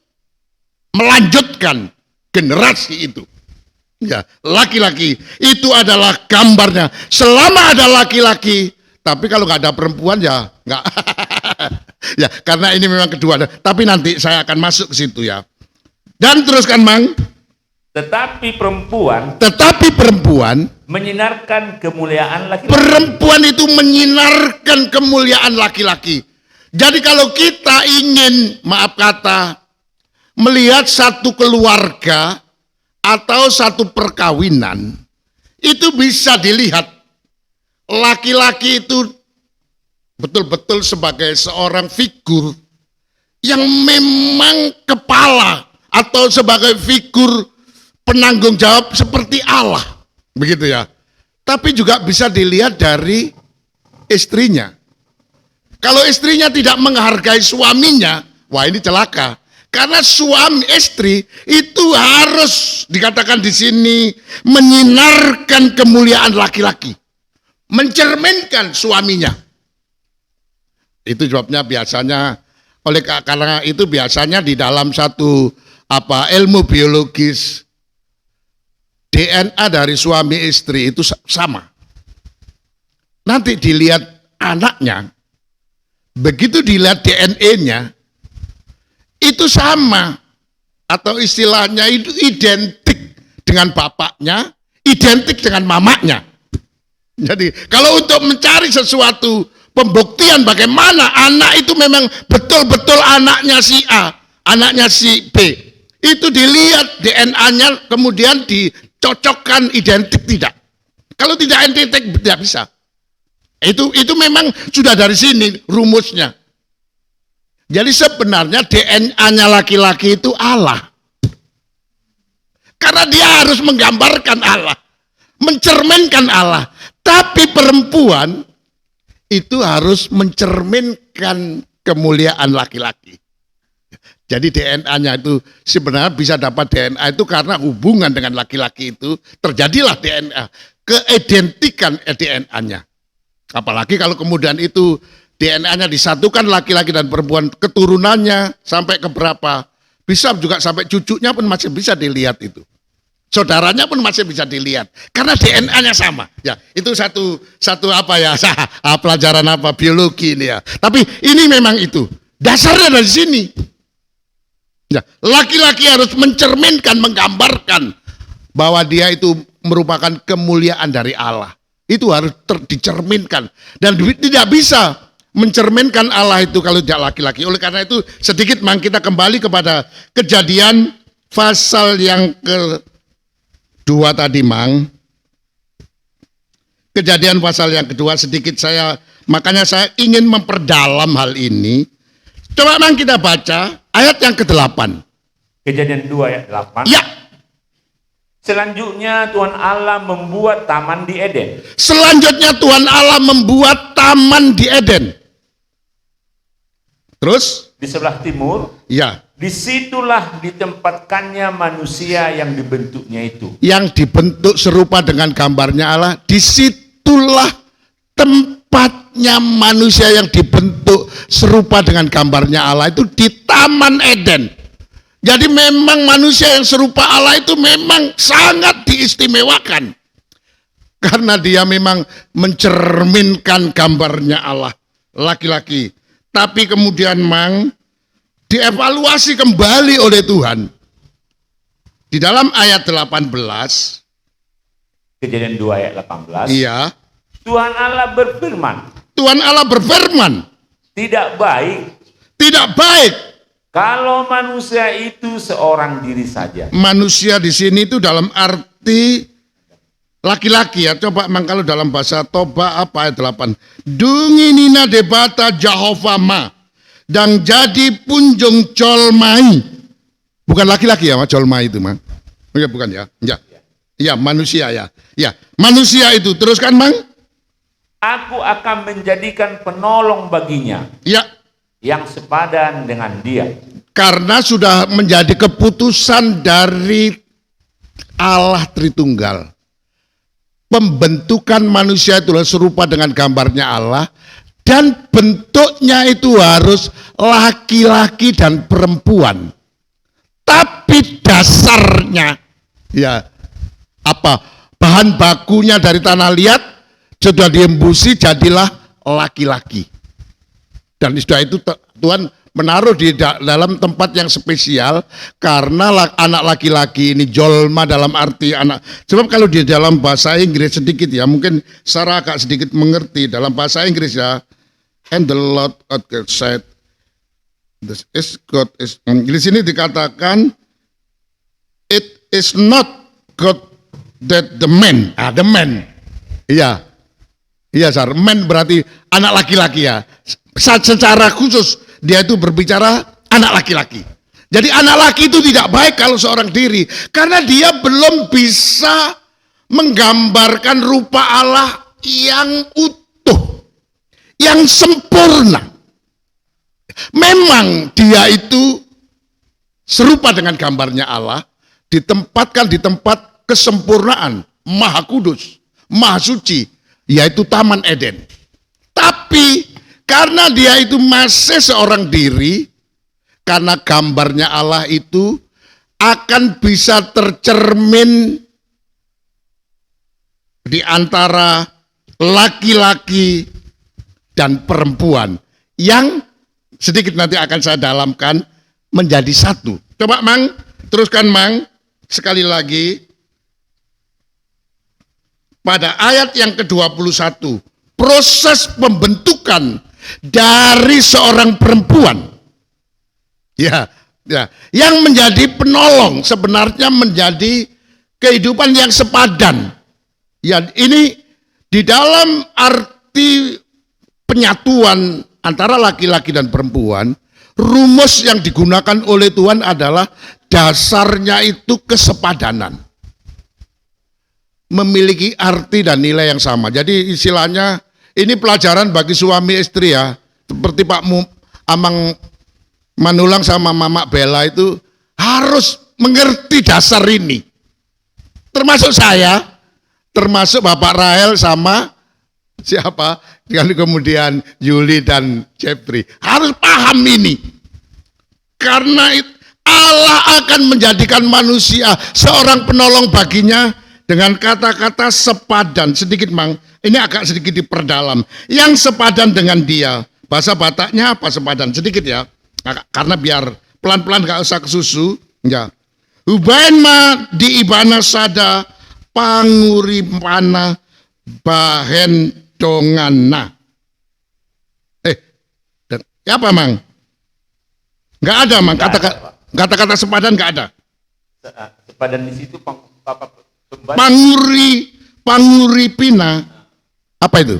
melanjutkan generasi itu. Ya, laki-laki itu adalah gambarnya. Selama ada laki-laki, tapi kalau nggak ada perempuan ya nggak. Ya, karena ini memang kedua. Tapi nanti saya akan masuk ke situ ya. Dan teruskan Mang. Tetapi perempuan menyinarkan kemuliaan laki-laki. Perempuan itu menyinarkan kemuliaan laki-laki. Jadi kalau kita ingin, maaf kata, melihat satu keluarga atau satu perkawinan, itu bisa dilihat laki-laki itu betul-betul sebagai seorang figur yang memang kepala atau sebagai figur penanggung jawab seperti Allah, begitu ya. Tapi juga bisa dilihat dari istrinya. Kalau istrinya tidak menghargai suaminya, wah ini celaka. Karena suami istri itu harus dikatakan di sini menyinarkan kemuliaan laki-laki, mencerminkan suaminya. Itu jawabnya biasanya karena itu biasanya di dalam satu ilmu biologis. DNA dari suami istri itu sama. Nanti dilihat anaknya, begitu dilihat DNA-nya, itu sama. Atau istilahnya itu identik dengan bapaknya, identik dengan mamanya. Jadi kalau untuk mencari sesuatu pembuktian bagaimana anak itu memang betul-betul anaknya si A, anaknya si B, itu dilihat DNA-nya kemudian dicocokkan identik tidak. Kalau tidak identik tidak bisa. Itu memang sudah dari sini rumusnya. Jadi sebenarnya DNA-nya laki-laki itu Allah. Karena dia harus menggambarkan Allah, mencerminkan Allah. Tapi perempuan itu harus mencerminkan kemuliaan laki-laki. Jadi DNA-nya itu sebenarnya bisa dapat DNA itu karena hubungan dengan laki-laki itu terjadilah DNA, keidentikan DNA-nya. Apalagi kalau kemudian itu DNA-nya disatukan laki-laki dan perempuan, keturunannya sampai ke berapa, bisa juga sampai cucunya pun masih bisa dilihat itu. Saudaranya pun masih bisa dilihat karena DNA-nya sama. Ya, itu satu pelajaran biologi ini ya. Tapi ini memang itu. Dasarnya dari sini. Ya, laki-laki harus mencerminkan, menggambarkan bahwa dia itu merupakan kemuliaan dari Allah. Itu harus dicerminkan. Dan tidak bisa mencerminkan Allah itu kalau tidak laki-laki. Oleh karena itu sedikit kita kembali kepada Kejadian pasal yang kedua tadi, Kejadian pasal yang kedua sedikit makanya saya ingin memperdalam hal ini. Coba kita baca ayat yang ke-8. Kejadian 2 ayat 8. Ya. Selanjutnya Tuhan Allah membuat taman di Eden. Selanjutnya Tuhan Allah membuat taman di Eden. Terus? Di sebelah timur. Ya. Disitulah ditempatkannya manusia yang dibentuknya itu. Yang dibentuk serupa dengan gambarnya Allah. Disitulah tempatnya manusia yang dibentuk serupa dengan gambarnya Allah itu di Taman Eden. Jadi memang manusia yang serupa Allah itu memang sangat diistimewakan. Karena dia memang mencerminkan gambarnya Allah. Laki-laki. Tapi kemudian dievaluasi kembali oleh Tuhan. Di dalam ayat 18. Kejadian 2 ayat 18. Iya. Tuhan Allah berfirman. Tuhan Allah berfirman. Tidak baik. Tidak baik. Kalau manusia itu seorang diri saja. Manusia di sini itu dalam arti laki-laki ya. Coba kalau dalam bahasa Toba apa ayat 8. Dunginina debata Jehovah ma. Dan jadi punjung colmai. Bukan laki-laki ya, colmai itu Ya bukan ya. Ya. Ya manusia ya. Ya manusia itu. Teruskan Aku akan menjadikan penolong baginya. Ya. Yang sepadan dengan dia. Karena sudah menjadi keputusan dari Allah Tritunggal. Pembentukan manusia itu serupa dengan gambarnya Allah. Dan bentuknya itu harus laki-laki dan perempuan. Tapi dasarnya, bahan bakunya dari tanah liat, sudah diembusi jadilah laki-laki. Dan sudah itu Tuhan menaruh di dalam tempat yang spesial karena anak laki-laki ini jolma dalam arti anak. Sebab kalau di dalam bahasa Inggris sedikit ya, mungkin Sarah agak sedikit mengerti dalam bahasa Inggris ya. And the Lord God said, this is God is. Di sini dikatakan, it is not God that the man. The man. Iya. Iya, Sar. Man berarti anak laki-laki ya. Secara khusus dia itu berbicara anak laki-laki. Jadi anak laki itu tidak baik kalau seorang diri. Karena dia belum bisa menggambarkan rupa Allah yang utuh. Yang sempurna. Memang dia itu serupa dengan gambarnya Allah. Ditempatkan di tempat kesempurnaan. Maha kudus. Maha suci. Yaitu Taman Eden. Tapi karena dia itu masih seorang diri, karena gambarnya Allah itu akan bisa tercermin di antara laki-laki dan perempuan yang sedikit nanti akan saya dalamkan menjadi satu. Coba teruskan sekali lagi pada ayat yang ke-21. Proses pembentukan dari seorang perempuan yang menjadi penolong sebenarnya menjadi kehidupan yang sepadan. Ya, ini di dalam arti penyatuan antara laki-laki dan perempuan, rumus yang digunakan oleh Tuhan adalah dasarnya itu kesepadanan. Memiliki arti dan nilai yang sama. Jadi istilahnya ini pelajaran bagi suami istri ya. Seperti Pak Amang Manulang sama Mama Bella itu harus mengerti dasar ini. Termasuk saya, termasuk Bapak Rahel sama siapa? Kemudian Yuli dan Jeffrey. Harus paham ini. Karena Allah akan menjadikan manusia seorang penolong baginya dengan kata-kata sepadan. Sedikit ini agak sedikit diperdalam. Yang sepadan dengan dia. Bahasa Bataknya apa sepadan? Sedikit ya. Karena biar pelan-pelan gak usah kesusu. Ya. Hubaen di ibana sada panguripana bahen dongana. Apa Mang? Nggak ada Mang, kata-kata sepadan nggak ada. Sepadan di situ Panguripina, apa itu?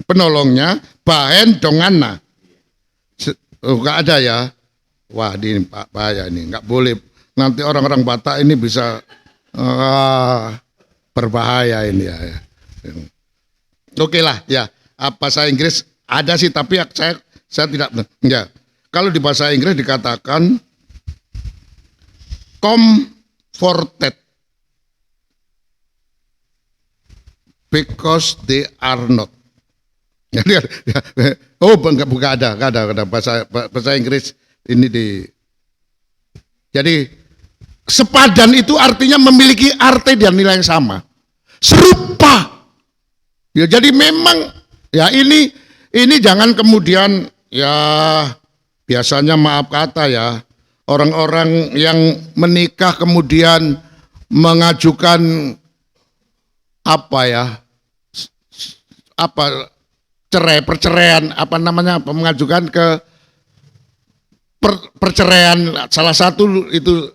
Penolongnya, bahen dongana. Nggak ada ya. Wah, ini Pak bahaya ini, nggak boleh. Nanti orang-orang Batak ini bisa berbahaya ini ya. Oke lah ya. Bahasa Inggris ada sih, tapi saya tidak. Ya, kalau di bahasa Inggris dikatakan comforted because they are not. Oh, bukan ada bahasa Inggris ini di. Jadi sepadan itu artinya memiliki arti dan nilai yang sama, serupa. Ya, jadi memang ya ini jangan kemudian ya biasanya maaf kata ya orang-orang yang menikah kemudian mengajukan perceraian mengajukan ke perceraian, salah satu itu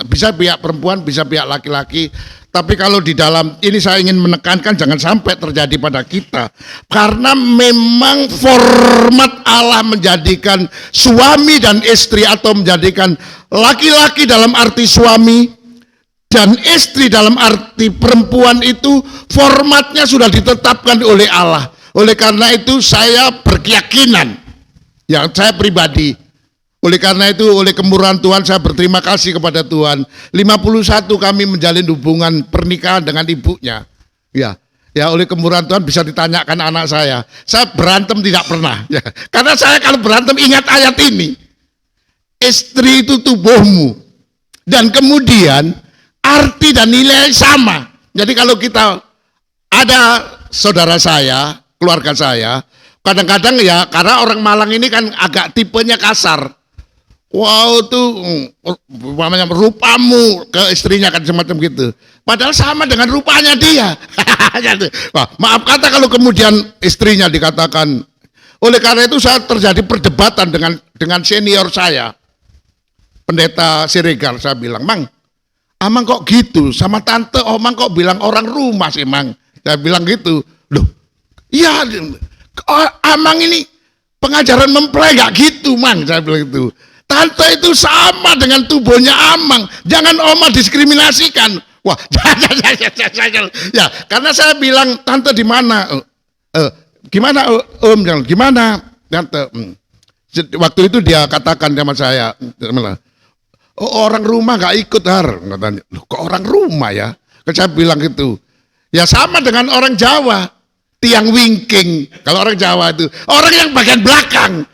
bisa pihak perempuan, bisa pihak laki-laki. Tapi kalau di dalam ini saya ingin menekankan jangan sampai terjadi pada kita, karena memang format Allah menjadikan suami dan istri atau menjadikan laki-laki dalam arti suami dan istri dalam arti perempuan itu formatnya sudah ditetapkan oleh Allah. Oleh karena itu saya berkeyakinan, ya saya pribadi, oleh karena itu oleh kemurahan Tuhan saya berterima kasih kepada Tuhan. 51 kami menjalin hubungan pernikahan dengan ibunya. Ya oleh kemurahan Tuhan bisa ditanyakan anak saya. Saya berantem tidak pernah. Ya, karena saya kalau berantem ingat ayat ini. Istri itu tubuhmu. Dan kemudian arti dan nilai sama. Jadi kalau kita ada saudara saya, keluarga saya, kadang-kadang ya karena orang Malang ini kan agak tipenya kasar. Wow, tuh rupamu ke istrinya kan semacam gitu. Padahal sama dengan rupanya dia. Wah, maaf kata kalau kemudian istrinya dikatakan. Oleh karena itu saya terjadi perdebatan dengan senior saya, Pendeta Siregar. Saya bilang, Mang, Amang kok gitu sama tante Omang kok bilang orang rumah sih Mang. Saya bilang gitu. Loh, iya Amang ini pengajaran mempelai gak gitu Mang. Saya bilang gitu. Tante itu sama dengan tubuhnya Amang. Jangan Oma diskriminasikan. Wah, ya, karena saya bilang tante di mana? Gimana Om? Gimana tante? Waktu itu dia katakan sama saya, orang rumah nggak ikut Har. Katanya, loh kok orang rumah ya? Saya bilang gitu. Ya sama dengan orang Jawa. Tiang wingking, kalau orang Jawa itu orang yang bagian belakang.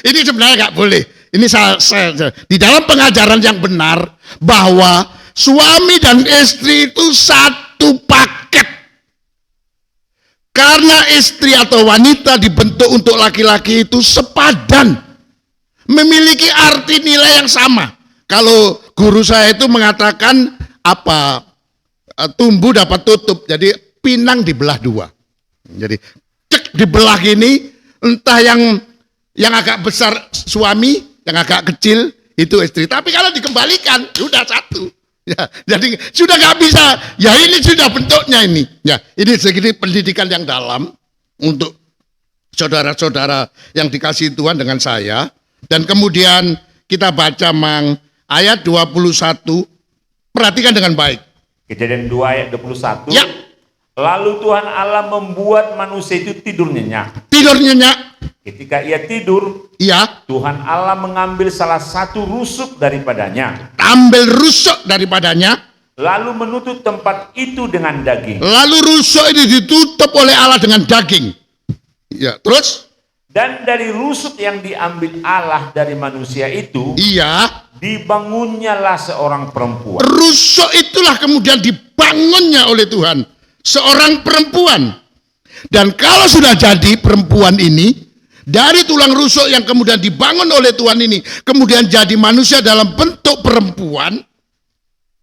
Ini sebenarnya nggak boleh. Ini saya di dalam pengajaran yang benar bahwa suami dan istri itu satu paket. Karena istri atau wanita dibentuk untuk laki-laki itu sepadan, memiliki arti nilai yang sama. Kalau guru saya itu mengatakan tumbuh dapat tutup. Jadi pinang dibelah dua. Jadi cek dibelah gini, entah yang agak besar suami, yang agak kecil itu istri. Tapi kalau dikembalikan sudah satu. Ya, jadi sudah nggak bisa. Ya ini sudah bentuknya ini. Ya, ini segini pendidikan yang dalam untuk saudara-saudara yang dikasihi Tuhan dengan saya. Dan kemudian kita baca Mang ayat 21. Perhatikan dengan baik. Kejadian 2 ayat 21. Ya. Lalu Tuhan Allah membuat manusia itu tidur nyenyak. Tidur nyenyak. Ketika ia tidur, Iya. Tuhan Allah mengambil salah satu rusuk daripadanya. Ambil rusuk daripadanya. Lalu menutup tempat itu dengan daging. Lalu rusuk ini ditutup oleh Allah dengan daging. Ya, terus? Dan dari rusuk yang diambil Allah dari manusia itu, Iya. dibangunnyalah seorang perempuan. Rusuk itulah kemudian dibangunnya oleh Tuhan. Seorang perempuan. Dan kalau sudah jadi perempuan ini, Dari tulang rusuk yang kemudian dibangun oleh Tuhan ini, kemudian jadi manusia dalam bentuk perempuan.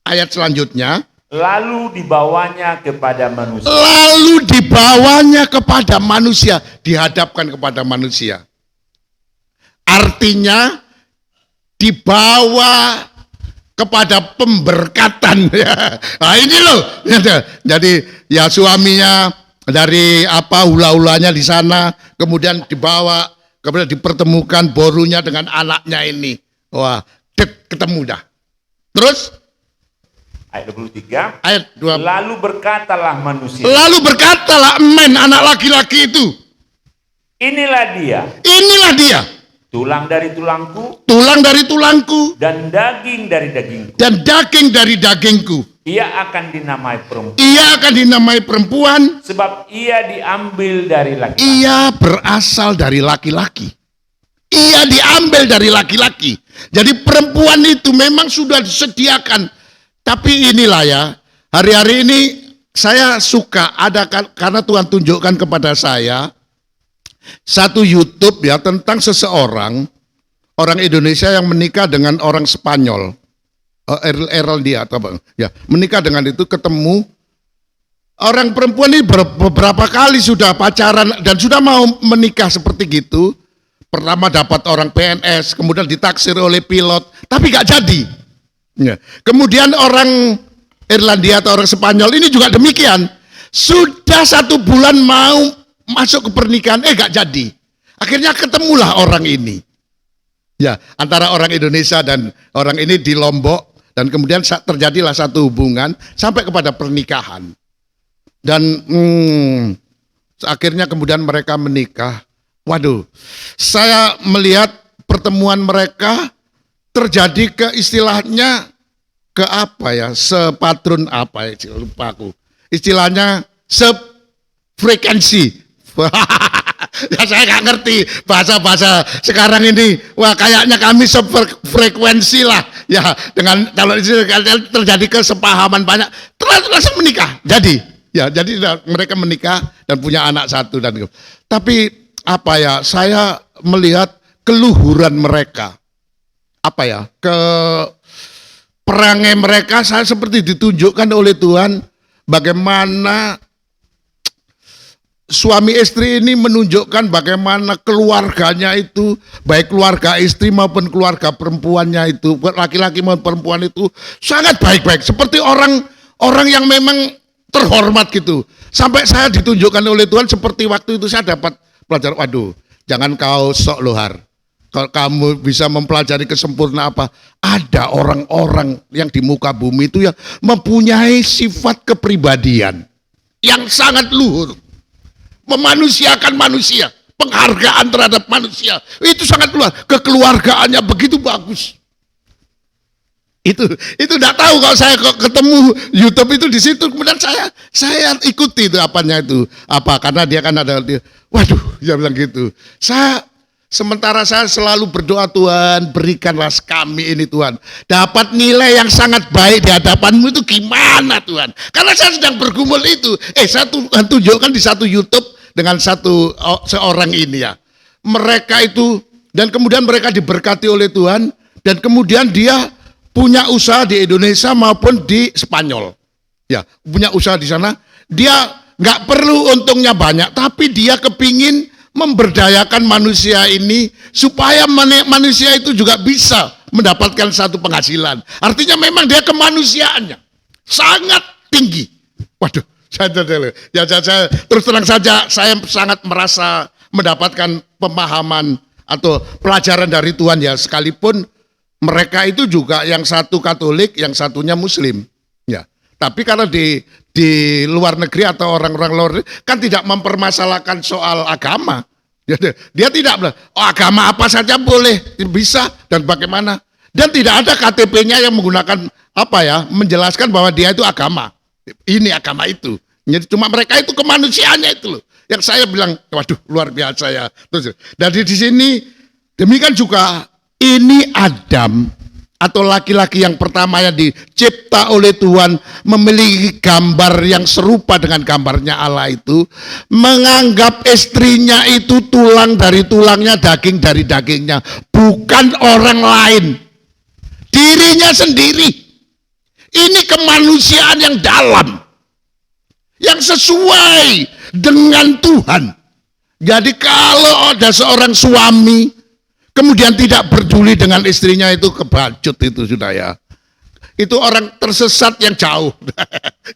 Ayat selanjutnya. Lalu dibawanya kepada manusia. Lalu dibawanya kepada manusia, dihadapkan kepada manusia. Artinya dibawa kepada pemberkatan. Nah ini loh. Jadi ya suaminya dari hula-hulanya di sana, kemudian dibawa, kemudian dipertemukan borunya dengan anaknya ini. Wah, ketemu dah. Terus Ayat 23. ayat 2. Lalu berkatalah manusia. Lalu berkatalah men, anak laki-laki itu. Inilah dia. Inilah dia. Tulang dari tulangku. Tulang dari tulangku. Dan daging dari dagingku. Dan daging dari dagingku. Ia akan dinamai perempuan. Ia akan dinamai perempuan. Sebab ia diambil dari laki-laki. Ia berasal dari laki-laki. Ia diambil dari laki-laki. Jadi perempuan itu memang sudah disediakan. Tapi inilah ya, hari-hari ini saya suka ada karena Tuhan tunjukkan kepada saya satu YouTube ya tentang seseorang orang Indonesia yang menikah dengan orang Spanyol, Eraldia atau apa ya, menikah dengan itu, ketemu orang perempuan ini beberapa kali sudah pacaran dan sudah mau menikah seperti gitu. Pertama dapat orang PNS, kemudian ditaksir oleh pilot, tapi gak jadi. Ya. Kemudian orang Irlandia atau orang Spanyol ini juga demikian. Sudah 1 bulan mau masuk ke pernikahan, gak jadi. Akhirnya ketemulah orang ini. Ya, antara orang Indonesia dan orang ini di Lombok, dan kemudian terjadilah satu hubungan sampai kepada pernikahan. Dan akhirnya kemudian mereka menikah. Waduh, saya melihat pertemuan mereka terjadi ke istilahnya ke apa ya, sepatron apa ya, lupa aku. Istilahnya sefrekuensi. Ya saya nggak ngerti bahasa-bahasa sekarang ini. Wah kayaknya kami sefrekuensi lah. Ya dengan kalau terjadi kesepahaman banyak, langsung menikah. Jadi ya jadi mereka menikah dan punya anak 1 dan tapi apa ya, saya melihat keluhuran mereka. Apa ya, ke perangai mereka saya seperti ditunjukkan oleh Tuhan bagaimana suami istri ini menunjukkan bagaimana keluarganya itu, baik keluarga istri maupun keluarga perempuannya itu, laki-laki maupun perempuan itu sangat baik-baik, seperti orang yang memang terhormat gitu. Sampai saya ditunjukkan oleh Tuhan seperti waktu itu saya dapat pelajaran, waduh, jangan kau sok lohar. Kalau kamu bisa mempelajari kesempurnaan apa, ada orang-orang yang di muka bumi itu yang mempunyai sifat kepribadian yang sangat luhur, memanusiakan manusia, penghargaan terhadap manusia, itu sangat luar, kekeluargaannya begitu bagus. Itu enggak tahu kalau saya ketemu YouTube itu di situ, kemudian saya ikuti itu apanya itu apa, karena dia kan ada waduh, dia bilang gitu. Sementara saya selalu berdoa, Tuhan berikanlah kami ini Tuhan dapat nilai yang sangat baik di hadapan-Mu. Itu gimana Tuhan? Karena saya sedang bergumul itu. Saya tunjukkan di satu YouTube dengan seorang ini ya. Mereka itu, dan kemudian mereka diberkati oleh Tuhan, dan kemudian dia punya usaha di Indonesia maupun di Spanyol. Ya, punya usaha di sana. Dia nggak perlu untungnya banyak, tapi dia kepingin memberdayakan manusia ini supaya manusia itu juga bisa mendapatkan satu penghasilan. Artinya memang dia kemanusiaannya sangat tinggi. Waduh, saya terus terang saja saya sangat merasa mendapatkan pemahaman atau pelajaran dari Tuhan ya, sekalipun mereka itu juga yang satu Katolik, yang satunya Muslim. Ya, tapi karena di luar negeri atau orang-orang luar negeri kan tidak mempermasalahkan soal agama. Dia tidak bilang, agama apa saja boleh, bisa dan bagaimana. Dan tidak ada KTP-nya yang menggunakan apa ya, menjelaskan bahwa dia itu agama. Ini agama itu. Jadi cuma mereka itu kemanusiaannya itu loh. Yang saya bilang, waduh luar biasa ya. Terus dari di sini demikian juga ini Adam atau laki-laki yang pertama yang dicipta oleh Tuhan memiliki gambar yang serupa dengan gambarnya Allah itu, menganggap istrinya itu tulang dari tulangnya, daging dari dagingnya, bukan orang lain, dirinya sendiri. Ini kemanusiaan yang dalam, yang sesuai dengan Tuhan. Jadi kalau ada seorang suami kemudian tidak peduli dengan istrinya, itu kebacut itu sudah ya. Itu orang tersesat yang jauh.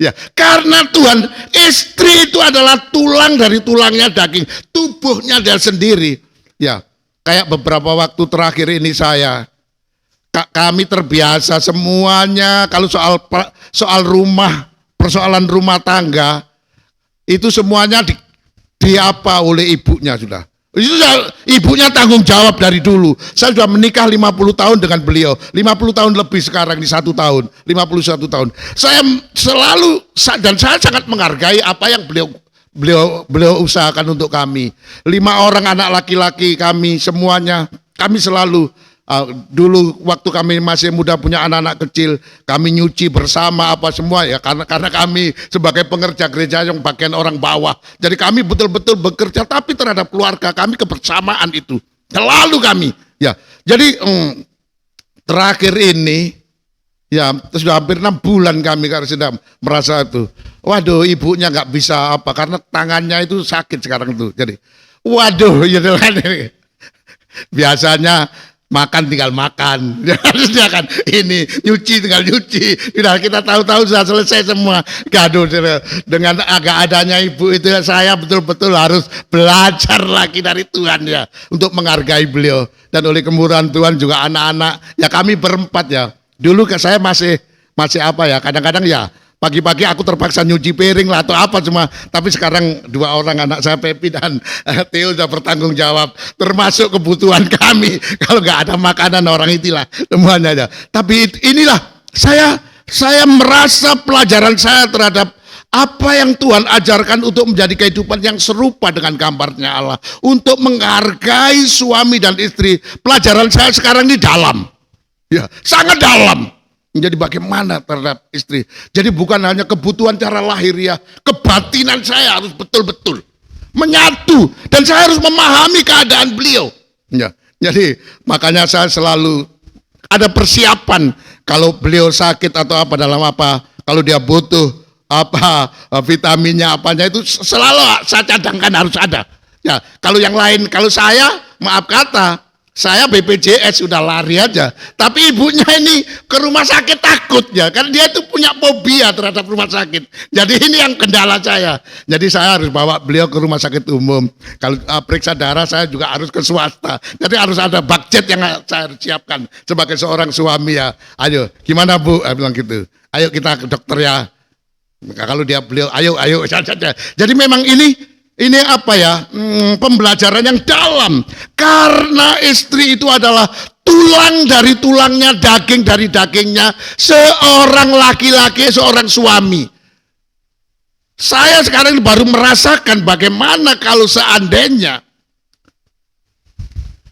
Ya, karena Tuhan, istri itu adalah tulang dari tulangnya, daging, tubuhnya dia sendiri. Ya, kayak beberapa waktu terakhir ini kami terbiasa semuanya kalau soal rumah, persoalan rumah tangga itu semuanya diapa oleh ibunya sudah. Itu ibunya tanggung jawab dari dulu. Saya sudah menikah 50 tahun dengan beliau. 50 tahun lebih sekarang di 1 tahun. 51 tahun. Saya selalu, dan saya sangat menghargai apa yang beliau usahakan untuk kami. 5 orang anak laki-laki kami semuanya. Kami selalu, dulu waktu kami masih muda punya anak-anak kecil, kami nyuci bersama apa semua ya, karena kami sebagai pengerja gereja yang bagian orang bawah, jadi kami betul-betul bekerja, tapi terhadap keluarga kami kebersamaan itu selalu kami ya. Jadi terakhir ini ya sudah hampir 6 bulan kami karena sudah merasa itu, waduh ibunya nggak bisa apa karena tangannya itu sakit sekarang itu, jadi waduh gitu kan. Biasanya makan tinggal makan, harusnya kan ini nyuci tinggal nyuci. Sudah kita tahu-tahu sudah selesai semua. Gaduh dengan agak adanya ibu itu, saya betul-betul harus belajar lagi dari Tuhan ya untuk menghargai beliau. Dan oleh kemurahan Tuhan juga anak-anak ya, kami berempat ya. Dulu saya masih apa ya, kadang-kadang ya pagi-pagi aku terpaksa nyuci piring lah atau apa cuma, tapi sekarang 2 orang anak saya, Pepi dan Theo, sudah bertanggung jawab termasuk kebutuhan kami. Kalau nggak ada makanan orang itulah semuanya aja. Tapi inilah saya merasa pelajaran saya terhadap apa yang Tuhan ajarkan untuk menjadi kehidupan yang serupa dengan gambarnya Allah, untuk menghargai suami dan istri. Pelajaran saya sekarang ini dalam, ya sangat dalam. Jadi bagaimana terhadap istri. Jadi bukan hanya kebutuhan cara lahiriah, kebatinan saya harus betul-betul menyatu. Dan saya harus memahami keadaan beliau. Ya, jadi makanya saya selalu ada persiapan. Kalau beliau sakit atau apa dalam apa, kalau dia butuh apa vitaminnya apanya, itu selalu saya cadangkan harus ada. Ya, kalau yang lain, kalau saya maaf kata, saya BPJS sudah lari aja, tapi ibunya ini ke rumah sakit takut ya, karena dia itu punya fobia terhadap rumah sakit. Jadi ini yang kendala saya. Jadi saya harus bawa beliau ke rumah sakit umum. Kalau periksa darah saya juga harus ke swasta. Jadi harus ada budget yang saya harus siapkan sebagai seorang suami ya. Ayo, gimana Bu? Saya bilang gitu. Ayo kita ke dokter ya. Kalau beliau, ayo saja. Jadi memang ini apa ya, pembelajaran yang dalam, karena istri itu adalah tulang dari tulangnya, daging dari dagingnya seorang laki-laki, seorang suami. Saya sekarang baru merasakan bagaimana kalau seandainya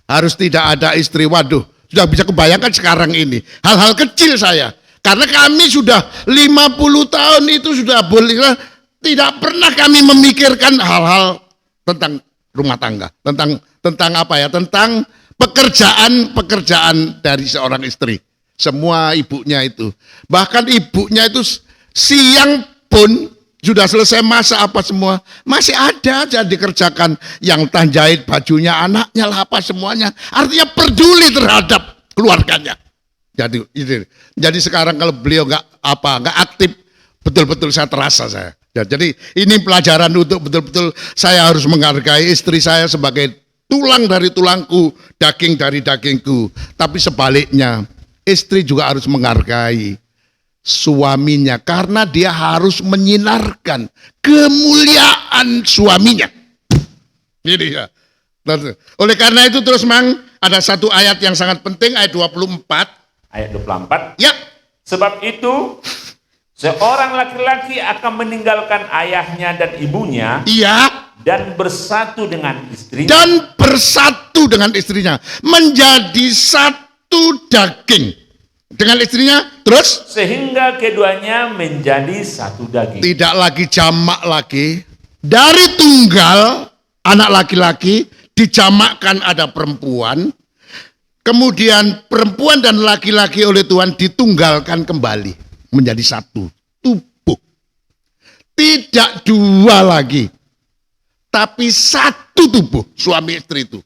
harus tidak ada istri. Waduh, sudah bisa kebayangkan sekarang ini hal-hal kecil saya, karena kami sudah 50 tahun itu sudah boleh. Tidak pernah kami memikirkan hal-hal tentang rumah tangga, tentang apa ya, tentang pekerjaan dari seorang istri. Semua ibunya itu, bahkan ibunya itu siang pun sudah selesai masak apa semua, masih ada aja dikerjakan, yang jahit bajunya anaknya lah apa semuanya. Artinya peduli terhadap keluarganya. Jadi sekarang kalau beliau nggak aktif, betul-betul saya terasa saya. Ya, jadi ini pelajaran untuk betul-betul saya harus menghargai istri saya sebagai tulang dari tulangku, daging dari dagingku. Tapi sebaliknya, istri juga harus menghargai suaminya karena dia harus menyinarkan kemuliaan suaminya. Jadi ya. Oleh karena itu terus ada satu ayat yang sangat penting, ayat 24. Ayat 24. Ya. Sebab itu seorang laki-laki akan meninggalkan ayahnya dan ibunya, iya, dan bersatu dengan istrinya. Menjadi satu daging. dengan istrinya, terus sehingga keduanya menjadi satu daging. tidak lagi jamak lagi. Dari tunggal anak laki-laki dijamakkan ada perempuan. Kemudian perempuan dan laki-laki oleh Tuhan ditunggalkan kembali menjadi satu tubuh. Tidak dua lagi, tapi satu tubuh suami istri itu.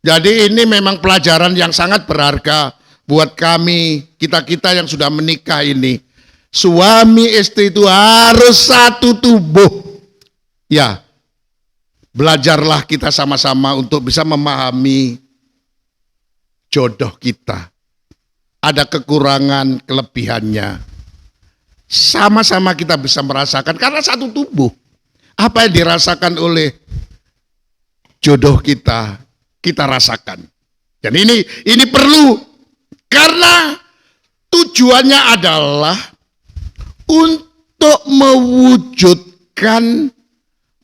Jadi ini memang pelajaran yang sangat berharga buat kami, kita-kita yang sudah menikah ini. Suami istri itu harus satu tubuh. Ya, belajarlah kita sama-sama untuk bisa memahami jodoh kita. Ada kekurangan, kelebihannya. Sama-sama kita bisa merasakan karena satu tubuh. Apa yang dirasakan oleh jodoh kita, kita rasakan. Dan ini perlu karena tujuannya adalah untuk mewujudkan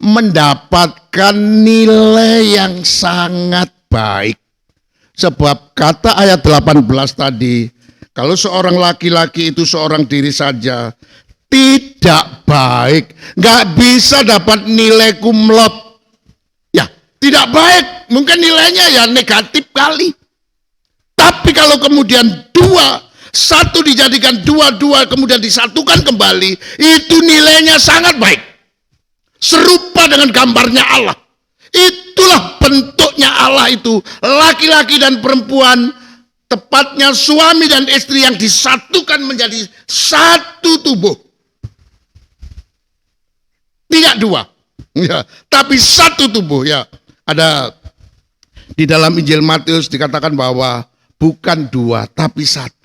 mendapatkan nilai yang sangat baik. Sebab kata ayat 18 tadi, kalau seorang laki-laki itu seorang diri saja, tidak baik, nggak bisa dapat nilai kumlot. Ya, tidak baik, mungkin nilainya ya negatif kali. Tapi kalau kemudian satu dijadikan dua kemudian disatukan kembali, itu nilainya sangat baik. Serupa dengan gambarnya Allah. Itulah bentuknya Allah itu. Laki-laki dan perempuan, tepatnya suami dan istri yang disatukan menjadi satu tubuh. Tidak dua, ya, tapi satu tubuh. Ya, ada di dalam Injil Matius dikatakan bahwa bukan dua, tapi satu.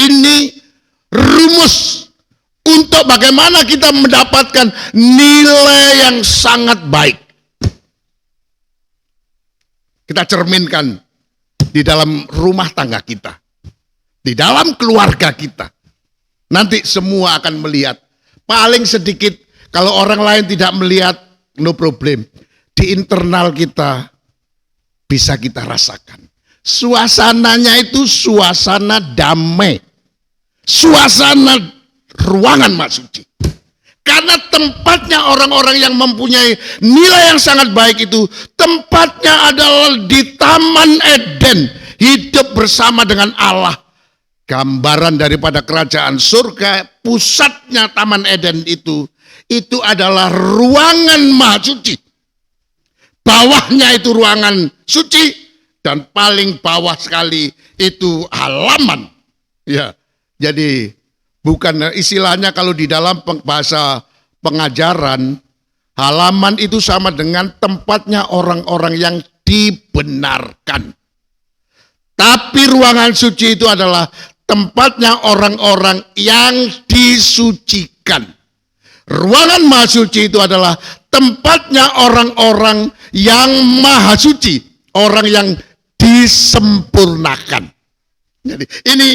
Ini rumus untuk bagaimana kita mendapatkan nilai yang sangat baik. Kita cerminkan di dalam rumah tangga kita, di dalam keluarga kita. Nanti semua akan melihat. Paling sedikit kalau orang lain tidak melihat, no problem. Di internal kita bisa kita rasakan. Suasananya itu suasana damai. Suasana ruangan mak suci. Karena tempatnya orang-orang yang mempunyai nilai yang sangat baik itu, tempatnya adalah di Taman Eden, hidup bersama dengan Allah. Gambaran daripada kerajaan surga, pusatnya Taman Eden itu adalah ruangan maha suci. Bawahnya itu ruangan suci, dan paling bawah sekali itu halaman. Ya, jadi bukan istilahnya kalau di dalam bahasa pengajaran, halaman itu sama dengan tempatnya orang-orang yang dibenarkan. Tapi ruangan suci itu adalah tempatnya orang-orang yang disucikan. Ruangan maha suci itu adalah tempatnya orang-orang yang maha suci, orang yang disempurnakan. Jadi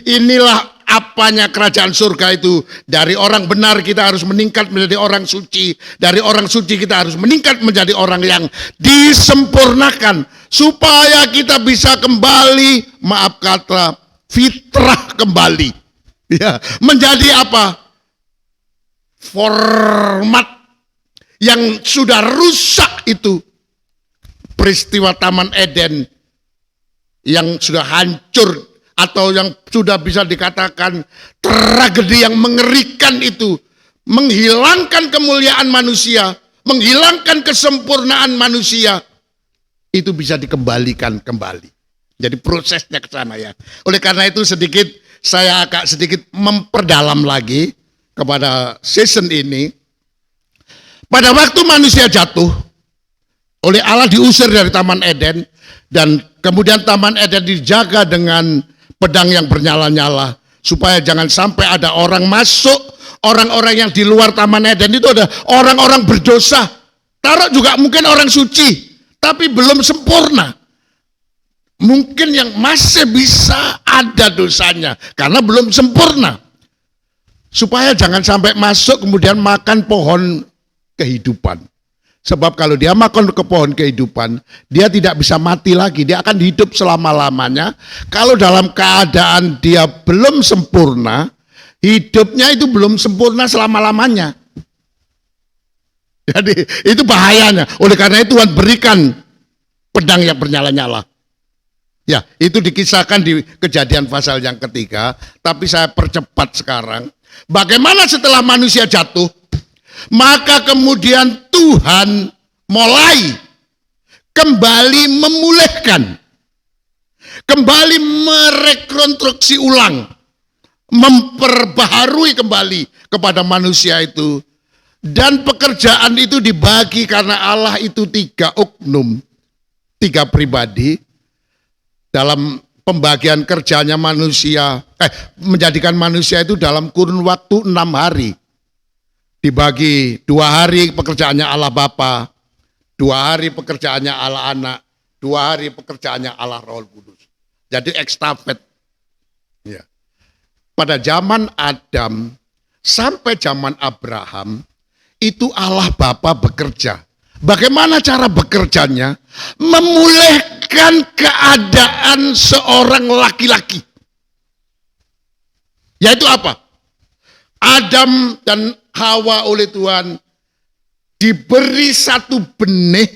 inilah apanya kerajaan surga itu. Dari orang benar kita harus meningkat menjadi orang suci. Dari orang suci kita harus meningkat menjadi orang yang disempurnakan. Supaya kita bisa kembali, maaf kata, fitrah kembali. Ya, menjadi apa? Format yang sudah rusak itu. Peristiwa Taman Eden yang sudah hancur atau yang sudah bisa dikatakan tragedi yang mengerikan itu, menghilangkan kemuliaan manusia, menghilangkan kesempurnaan manusia, itu bisa dikembalikan kembali. Jadi prosesnya ke sana ya. Oleh karena itu saya agak sedikit memperdalam lagi kepada season ini. Pada waktu manusia jatuh, oleh Allah diusir dari Taman Eden, dan kemudian Taman Eden dijaga dengan pedang yang bernyala-nyala, supaya jangan sampai ada orang masuk, orang-orang yang di luar Taman Eden itu ada orang-orang berdosa, taruh juga mungkin orang suci, tapi belum sempurna. Mungkin yang masih bisa ada dosanya, karena belum sempurna. Supaya jangan sampai masuk kemudian makan pohon kehidupan. Sebab kalau dia makan ke pohon kehidupan, dia tidak bisa mati lagi. Dia akan hidup selama-lamanya. Kalau dalam keadaan dia belum sempurna, hidupnya itu belum sempurna selama-lamanya. Jadi itu bahayanya. Oleh karena itu Tuhan berikan pedang yang bernyala-nyala. Ya, itu dikisahkan di Kejadian pasal yang ketiga. Tapi saya percepat sekarang. Bagaimana setelah manusia jatuh, maka kemudian Tuhan mulai kembali memulihkan, kembali merekonstruksi ulang, memperbaharui kembali kepada manusia itu. Dan pekerjaan itu dibagi karena Allah itu 3 oknum, 3 pribadi. Dalam pembagian kerjanya manusia, menjadikan manusia itu dalam kurun waktu 6 hari. Dibagi 2 hari pekerjaannya Allah Bapa, 2 hari pekerjaannya Allah Anak, 2 hari pekerjaannya Allah Roh Kudus. Jadi ekstafet. Ya. Pada zaman Adam sampai zaman Abraham, itu Allah Bapa bekerja. Bagaimana cara bekerjanya? Memulihkan keadaan seorang laki-laki. Yaitu apa? Adam dan Hawa oleh Tuhan diberi satu benih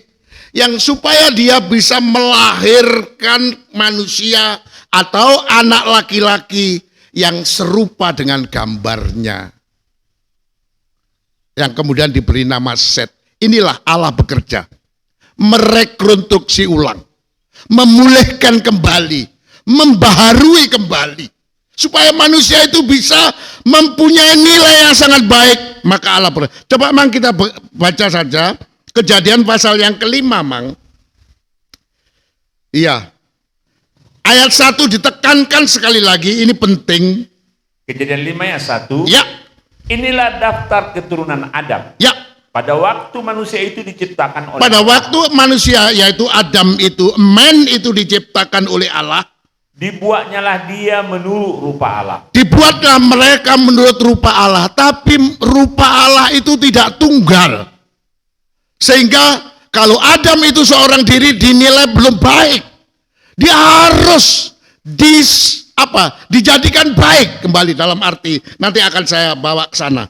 yang supaya dia bisa melahirkan manusia atau anak laki-laki yang serupa dengan gambarnya. Yang kemudian diberi nama Set. Inilah Allah bekerja. Merekonstruksi ulang. Memulihkan kembali. Membaharui kembali. Supaya manusia itu bisa mempunyai nilai yang sangat baik. Maka Allah bekerja. Coba Mang kita baca saja. Kejadian pasal yang kelima Mang. Iya. Ayat 1 ditekankan sekali lagi. Ini penting. Kejadian 5 ayat 1. Ya. Inilah daftar keturunan Adam. Ya. Pada waktu manusia itu diciptakan oleh Pada Allah, waktu manusia yaitu Adam itu, man itu diciptakan oleh Allah, dibuatnyalah dia menurut rupa Allah. dibuatlah mereka menurut rupa Allah, tapi rupa Allah itu tidak tunggal. Sehingga kalau Adam itu seorang diri dinilai belum baik, dia harus dijadikan baik kembali, dalam arti nanti akan saya bawa ke sana.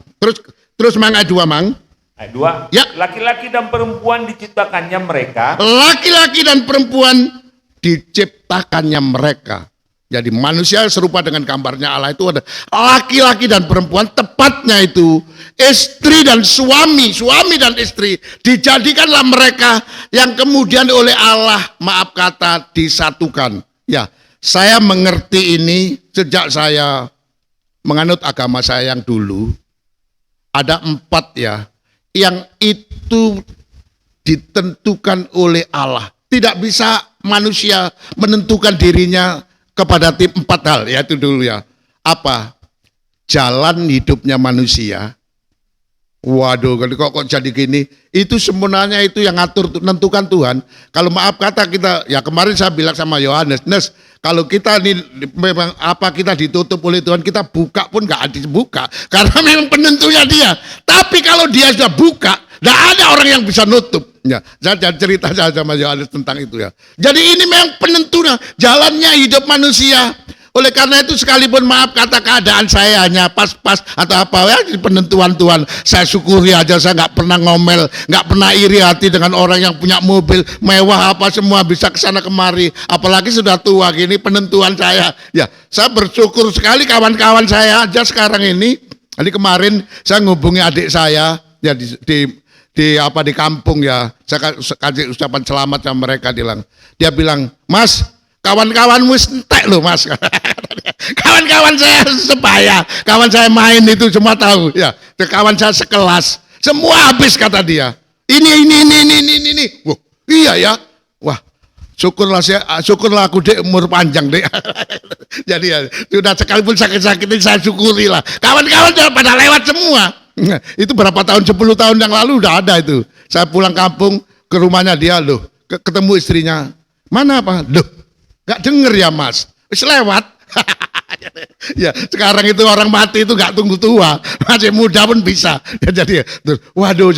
Terus Mang ayat 2 Mang. Ayat 2. Ya. Laki-laki dan perempuan diciptakannya mereka. Laki-laki dan perempuan diciptakannya mereka. Jadi manusia serupa dengan gambarnya Allah itu ada laki-laki dan perempuan, tepatnya itu istri dan suami, suami dan istri. Dijadikanlah mereka yang kemudian oleh Allah, maaf kata, disatukan. Ya, saya mengerti ini sejak saya menganut agama saya yang dulu. Ada 4 ya, yang itu ditentukan oleh Allah. Tidak bisa manusia menentukan dirinya kepada 4 hal, yaitu dulu ya. Apa? Jalan hidupnya manusia. Waduh, kok jadi gini? Itu sebenarnya itu yang ngatur, tentukan Tuhan. Kalau maaf kata kita, ya kemarin saya bilang sama Yohanes, Nes, kalau kita ini memang kita ditutup oleh Tuhan, kita buka pun nggak dibuka, karena memang penentunya dia. Tapi kalau dia sudah buka, nggak ada orang yang bisa nutup. Ya, saya cerita saja sama Yohanes tentang itu ya. Jadi ini memang penentunya, jalannya hidup manusia. Oleh karena itu sekalipun maaf kata keadaan saya hanya pas-pas atau apa ya, penentuan Tuhan, saya syukuri aja. Saya nggak pernah ngomel, nggak pernah iri hati dengan orang yang punya mobil mewah apa semua bisa kesana kemari. Apalagi sudah tua gini, penentuan saya. Ya, saya bersyukur sekali kawan-kawan saya aja sekarang ini. Jadi kemarin saya ngubungi adik saya ya di kampung ya. Saya kasih ucapan selamat sama mereka, dia bilang, Mas, kawan-kawanmu entek loh Mas. Kawan-kawan saya sebaya, kawan saya main itu semua tahu ya. Kawan saya sekelas, semua habis kata dia. Ini. Wah, iya ya. Wah, syukurlah aku dek umur panjang dek. Jadi ya, sudah sekalipun sakit-sakitin saya syukuri lah. Kawan-kawan sudah pada lewat semua. Itu berapa tahun, 10 tahun yang lalu udah ada itu. Saya pulang kampung ke rumahnya dia loh, ketemu istrinya. Mana apa? Loh, gak denger ya Mas, wis lewat. Ya, sekarang itu orang mati itu nggak tunggu tua, masih muda pun bisa. Ya, jadi, waduh,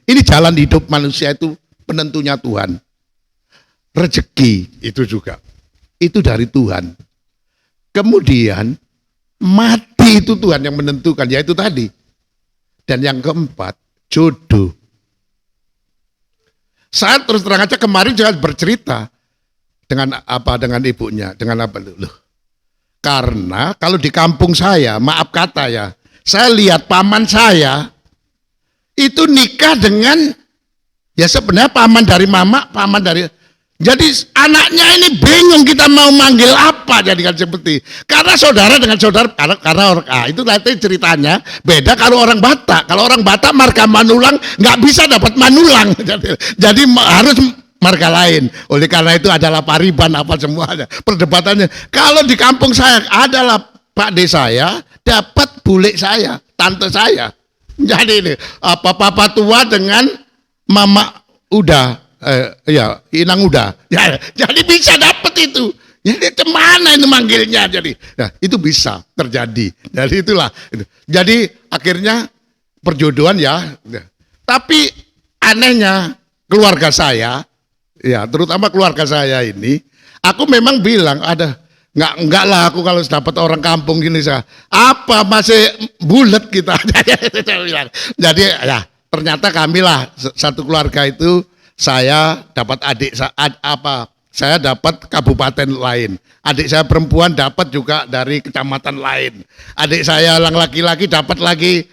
ini jalan hidup manusia itu penentunya Tuhan. Rezeki itu juga, itu dari Tuhan. Kemudian mati itu Tuhan yang menentukan, yaitu tadi. Dan yang keempat, jodoh. Saya terus terang aja kemarin juga bercerita dengan ibunya, dengan apa loh. Karena kalau di kampung saya, maaf kata ya, saya lihat paman saya itu nikah dengan, ya sebenarnya paman dari mama, paman dari, jadi anaknya ini bingung kita mau manggil apa, jadi kan seperti, karena saudara dengan saudara, karena orang, itu nanti ceritanya beda kalau orang Batak. Kalau orang Batak marga Manulang nggak bisa dapat Manulang, jadi harus marga lain. Oleh karena itu adalah pariban apa semuanya perdebatannya. Kalau di kampung saya adalah Pak D saya dapat bule saya, tante saya. Jadi ini papa tua dengan mama udah, ya inang udah. Ya, jadi bisa dapat itu. Jadi kemana itu manggilnya? Jadi, nah, itu bisa terjadi. Jadi itulah. Jadi akhirnya perjodohan ya. Tapi anehnya keluarga saya, ya terutama keluarga saya ini, aku memang bilang ada enggak lah aku kalau dapat orang kampung gini saya apa masih bulat kita. Jadi ya ternyata kami lah satu keluarga itu, saya dapat adik saya dapat kabupaten lain, adik saya perempuan dapat juga dari kecamatan lain, adik saya yang laki-laki dapat lagi,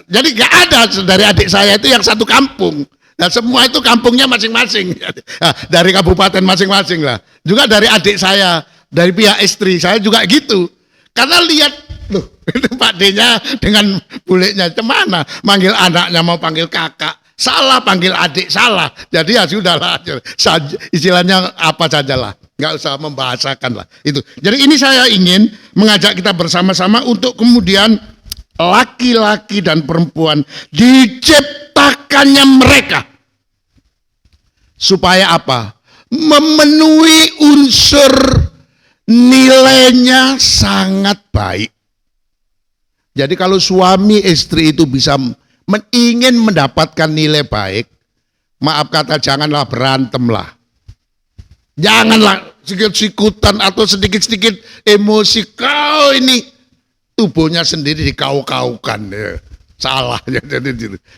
jadi nggak ada dari adik saya itu yang satu kampung. Nah, semua itu kampungnya masing-masing, dari kabupaten masing-masing lah. Juga dari adik saya, dari pihak istri saya juga gitu. Karena lihat, loh, itu Pak D-nya dengan bulenya kemana? Manggil anaknya mau panggil kakak, salah, panggil adik salah. Jadi ya sudahlah, istilahnya apa sajalah, nggak usah membahasakan lah itu. Jadi ini saya ingin mengajak kita bersama-sama untuk kemudian laki-laki dan perempuan diciptakannya mereka supaya apa? Memenuhi unsur nilainya sangat baik. Jadi kalau suami istri itu bisa ingin mendapatkan nilai baik, maaf kata janganlah berantem lah. Janganlah sikut-sikutan atau sedikit-sedikit emosi. Kau ini tubuhnya sendiri dikau-kaukan. Ya. Salah.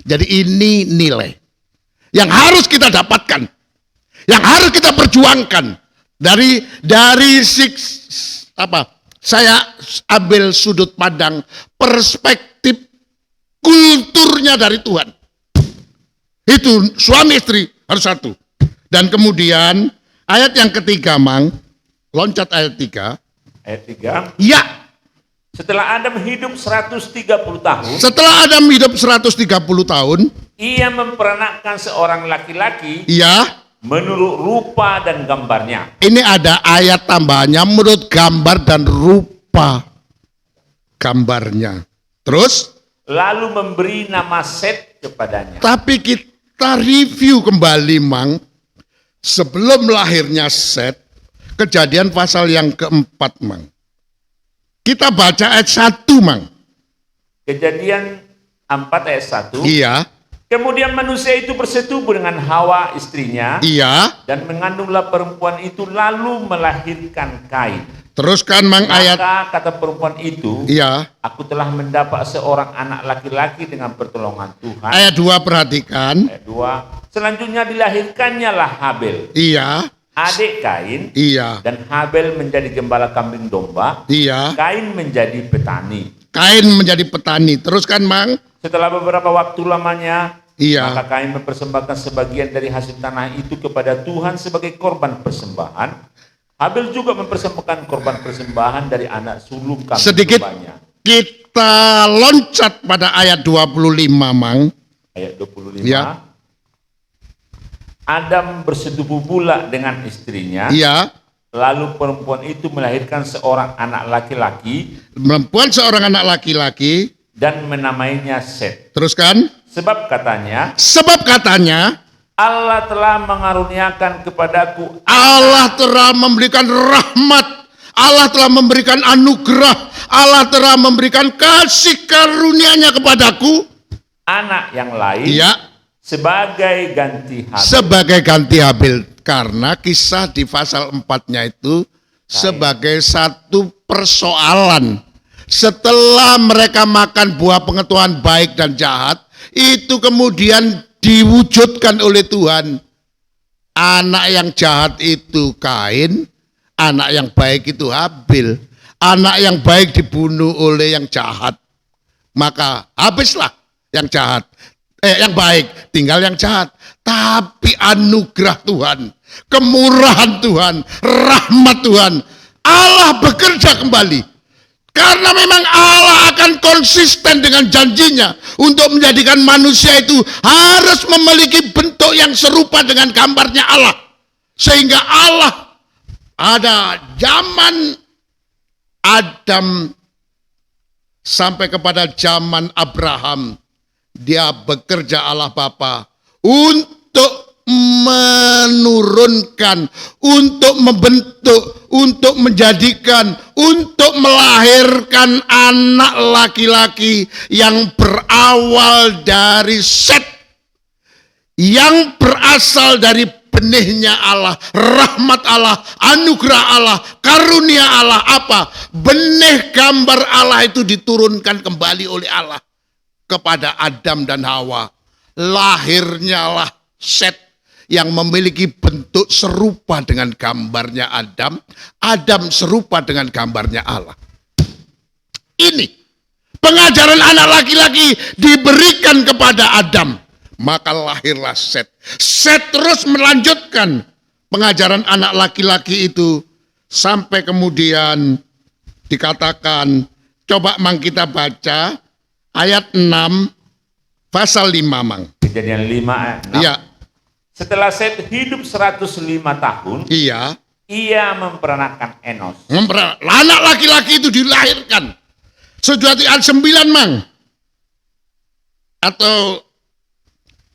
Jadi ini nilai yang harus kita dapatkan, yang harus kita perjuangkan dari saya ambil sudut pandang perspektif kulturnya dari Tuhan. Itu suami istri harus satu. Dan kemudian ayat yang ketiga, Mang, loncat ayat 3. Ayat 3. Ya. Setelah Adam hidup 130 tahun. Setelah Adam hidup 130 tahun. Ia memperanakkan seorang laki-laki. Iya. Menurut rupa dan gambarnya. Ini ada ayat tambahannya menurut gambar dan rupa gambarnya. Terus? Lalu memberi nama Set kepadanya. Tapi kita review kembali, Mang. Sebelum lahirnya Set, Kejadian pasal yang keempat, Mang. Kita baca ayat 1, Mang. Kejadian 4 ayat 1. Iya. Kemudian manusia itu bersetubuh dengan Hawa istrinya. Iya. Dan mengandunglah perempuan itu lalu melahirkan Kain. Teruskan, Mang, ayat. Maka kata perempuan itu, iya. Aku telah mendapat seorang anak laki-laki dengan pertolongan Tuhan. Ayat 2 perhatikan. Ayat 2. Selanjutnya dilahirkannya lah Habel. Iya. Adik Kain. Iya. Dan Habel menjadi gembala kambing domba. Iya. Kain menjadi petani. Kain menjadi petani. Teruskan, Mang. Setelah beberapa waktu lamanya, iya. Maka Kain mempersembahkan sebagian dari hasil tanah itu kepada Tuhan sebagai korban persembahan. Habel juga mempersembahkan korban persembahan dari anak sulung kambing sedikit dombanya. Kita loncat pada ayat 25, Mang. Ayat 25. Ya. Adam bersetubuh pula dengan istrinya. Iya. Lalu perempuan itu melahirkan seorang anak laki-laki. Perempuan seorang anak laki-laki. Dan menamainya Set. Teruskan. Sebab katanya. Allah telah mengaruniakan kepadaku. Allah telah memberikan rahmat. Allah telah memberikan anugerah, Allah telah memberikan kasih karunia-Nya kepadaku. Anak yang lain Iya, sebagai ganti Habil. sebagai ganti Habil. Karena kisah di pasal 4-nya itu sebagai satu persoalan. Setelah mereka makan buah pengetahuan baik dan jahat, itu kemudian diwujudkan oleh Tuhan. Anak yang jahat itu Kain, anak yang baik itu Habil. Anak yang baik dibunuh oleh yang jahat, maka habislah yang jahat. Yang baik, tinggal yang jahat. Tapi anugerah Tuhan, kemurahan Tuhan, rahmat Tuhan, Allah bekerja kembali. Karena memang Allah akan konsisten dengan janjinya untuk menjadikan manusia itu harus memiliki bentuk yang serupa dengan gambarnya Allah. Sehingga Allah ada zaman Adam sampai kepada zaman Abraham. Dia bekerja Allah Bapa untuk menurunkan, untuk membentuk, untuk menjadikan, untuk melahirkan anak laki-laki yang berawal dari Set, yang berasal dari benihnya Allah, rahmat Allah, anugerah Allah, karunia Allah. Apa? Benih gambar Allah itu diturunkan kembali oleh Allah kepada Adam dan Hawa. Lahirnya lah Set yang memiliki bentuk serupa dengan gambarnya Adam. Adam serupa dengan gambarnya Allah. Ini pengajaran anak laki-laki diberikan kepada Adam. Maka lahirlah Set. Set terus melanjutkan pengajaran anak laki-laki itu sampai kemudian dikatakan, coba Mang kita baca ayat 6 pasal 5 Mang. Kejadian 5 ayat 6. Iya. Setelah Set hidup 105 tahun, Iya. ia memperanakan Enos. Anak laki-laki itu dilahirkan. Sudah di ayat 9 Mang. Atau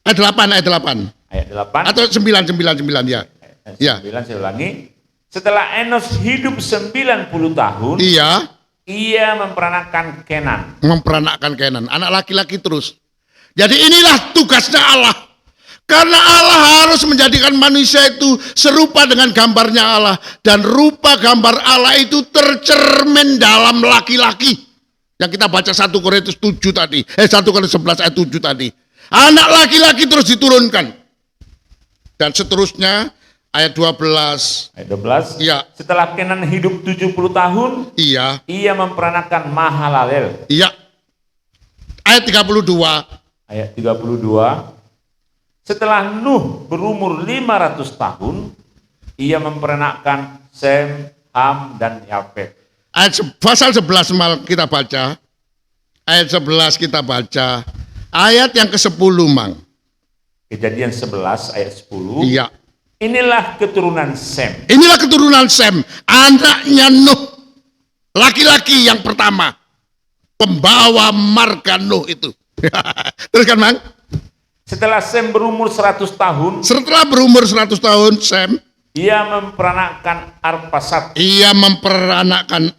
ayat 8. Ayat 8. Atau 9 ya. Ya. 9 saya ulangi. Setelah Enos hidup 90 tahun, Iya. ia memperanakan Kenan. Memperanakkan Kenan, anak laki-laki terus. Jadi inilah tugasnya Allah. Karena Allah harus menjadikan manusia itu serupa dengan gambarnya Allah. Dan rupa gambar Allah itu tercermin dalam laki-laki. Yang kita baca 1 Korintus 7 tadi. 1 Korintus 11 ayat 7 tadi. Anak laki-laki terus diturunkan. Dan seterusnya ayat 12. Ayat 12. Iya. Setelah Kenan hidup 70 tahun, Iya. ia memperanakan Mahalalel. Iya. Ayat 32. Ayat 32. Setelah Nuh berumur 500 tahun, ia memperanakan Sem, Ham, dan Yafet. Pasal 11 mal kita baca. Ayat 11 kita baca. Ayat yang ke-10 Mang. Kejadian 11 ayat 10. Iya. Inilah keturunan Sem. Inilah keturunan Sem, anaknya Nuh. Laki-laki yang pertama. Pembawa marga Nuh itu. Teruskan Mang. Setelah Sem berumur 100 tahun, Setelah berumur 100 tahun Sem, ia memperanakan Arpasad. ia memperanakkan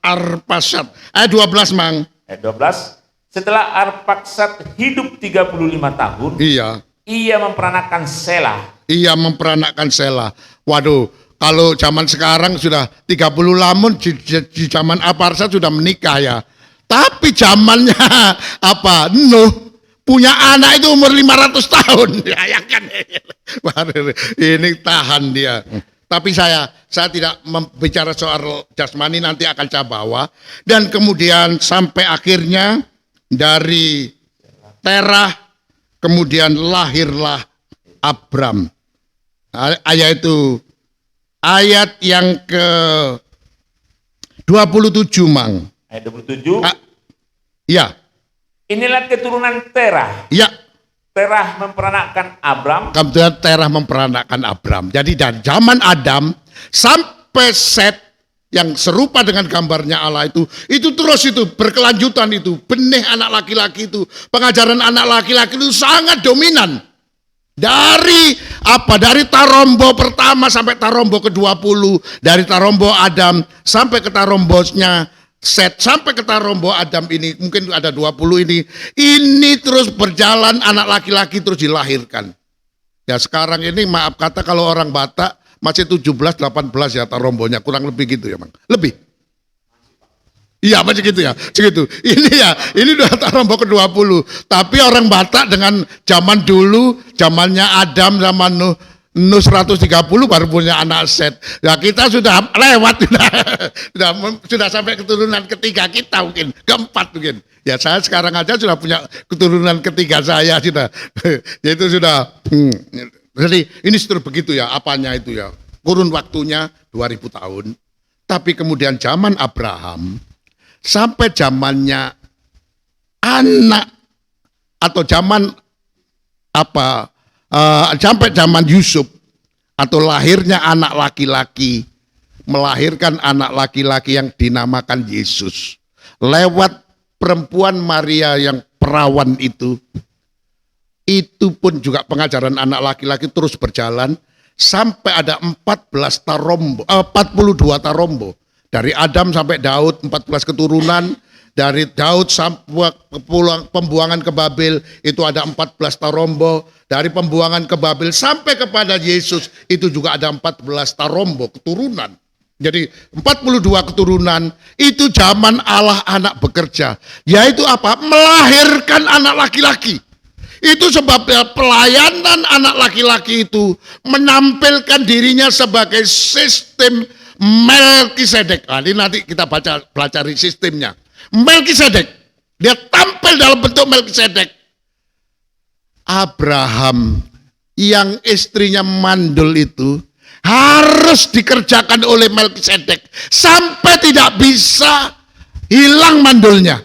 Arpasad. Ayat 12 Mang. Ayat 12. Setelah Arpakshad hidup 35 tahun, Iya. ia memperanakan Selah. Ia memperanakkan Selah. Waduh, kalau zaman sekarang sudah 30 lamun, di zaman Arpakshad sudah menikah ya. Tapi zamannya apa? Nuh punya anak itu umur 500 tahun. Ya kan? Ini tahan dia. Tapi saya tidak bicara soal jasmani, nanti akan saya bawa. Dan kemudian sampai akhirnya dari Terah kemudian lahirlah Abram. Ayat itu ayat yang ke 27 Mang. Ayat 27. Ya. Inilah keturunan Terah. Ya. Terah memperanakkan Abram. Kemudian Terah memperanakkan Abram. Jadi dari zaman Adam sampai Set yang serupa dengan gambarnya Allah itu terus itu berkelanjutan itu. Benih anak laki-laki itu, pengajaran anak laki-laki itu sangat dominan. Dari apa? Dari Tarombo pertama sampai Tarombo ke-20, dari Tarombo Adam sampai ke Tarombosnya Set, sampai ke Tarombo Adam ini, mungkin ada 20 ini terus berjalan, anak laki-laki terus dilahirkan. Ya sekarang ini maaf kata kalau orang Batak masih 17-18 ya Tarombonya, kurang lebih gitu ya Bang. Lebih. Iya masih gitu ya, segitu. Ini udah Tarombo ke-20. Tapi orang Batak dengan zaman dulu, zamannya Adam zaman Nuh 130 baru punya anak Set. Ya kita sudah lewat, sudah sampai keturunan ketiga kita mungkin, keempat mungkin. Ya saya sekarang aja sudah punya keturunan ketiga saya sudah. Yaitu sudah. Jadi ini sudah begitu ya, apanya itu ya. Kurun waktunya 2000 tahun. Tapi kemudian zaman Abraham sampai zamannya anak atau zaman apa sampai zaman Yusuf atau lahirnya anak laki-laki, melahirkan anak laki-laki yang dinamakan Yesus lewat perempuan Maria yang perawan itu pun juga pengajaran anak laki-laki terus berjalan sampai ada 42 Tarombo. Dari Adam sampai Daud 14 keturunan, dari Daud sampai pembuangan ke Babel itu ada 14 Tarombo, dari pembuangan ke Babel sampai kepada Yesus itu juga ada 14 Tarombo keturunan. Jadi 42 keturunan itu zaman Allah anak bekerja, yaitu apa? Melahirkan anak laki-laki. Itu sebabnya pelayanan anak laki-laki itu menampilkan dirinya sebagai sistem Melkisedek. Nah, ini nanti kita pelajari sistemnya. Melkisedek, dia tampil dalam bentuk Melkisedek. Abraham yang istrinya mandul itu harus dikerjakan oleh Melkisedek sampai tidak bisa hilang mandulnya.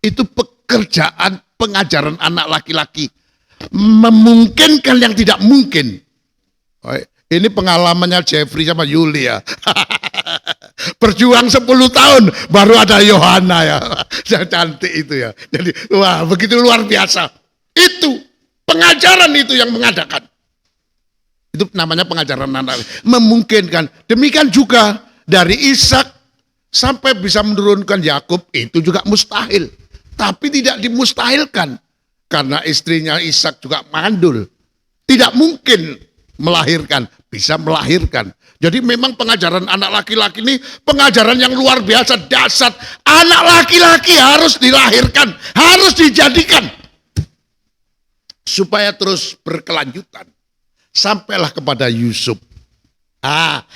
Itu pekerjaan pengajaran anak laki-laki, memungkinkan yang tidak mungkin. Ini pengalamannya Jeffrey sama Yulia. Berjuang 10 tahun baru ada Yohana ya. Yang cantik itu ya. Jadi wah begitu luar biasa. Itu pengajaran itu yang mengadakan. Itu namanya pengajaran anak. Memungkinkan. Demikian juga dari Ishak sampai bisa menurunkan Yakub itu juga mustahil. Tapi tidak dimustahilkan. Karena istrinya Ishak juga mandul. Tidak mungkin melahirkan, bisa melahirkan. Jadi memang pengajaran anak laki-laki ini pengajaran yang luar biasa, dahsyat. Anak laki-laki harus dilahirkan, harus dijadikan. Supaya terus berkelanjutan. Sampailah kepada Yusuf.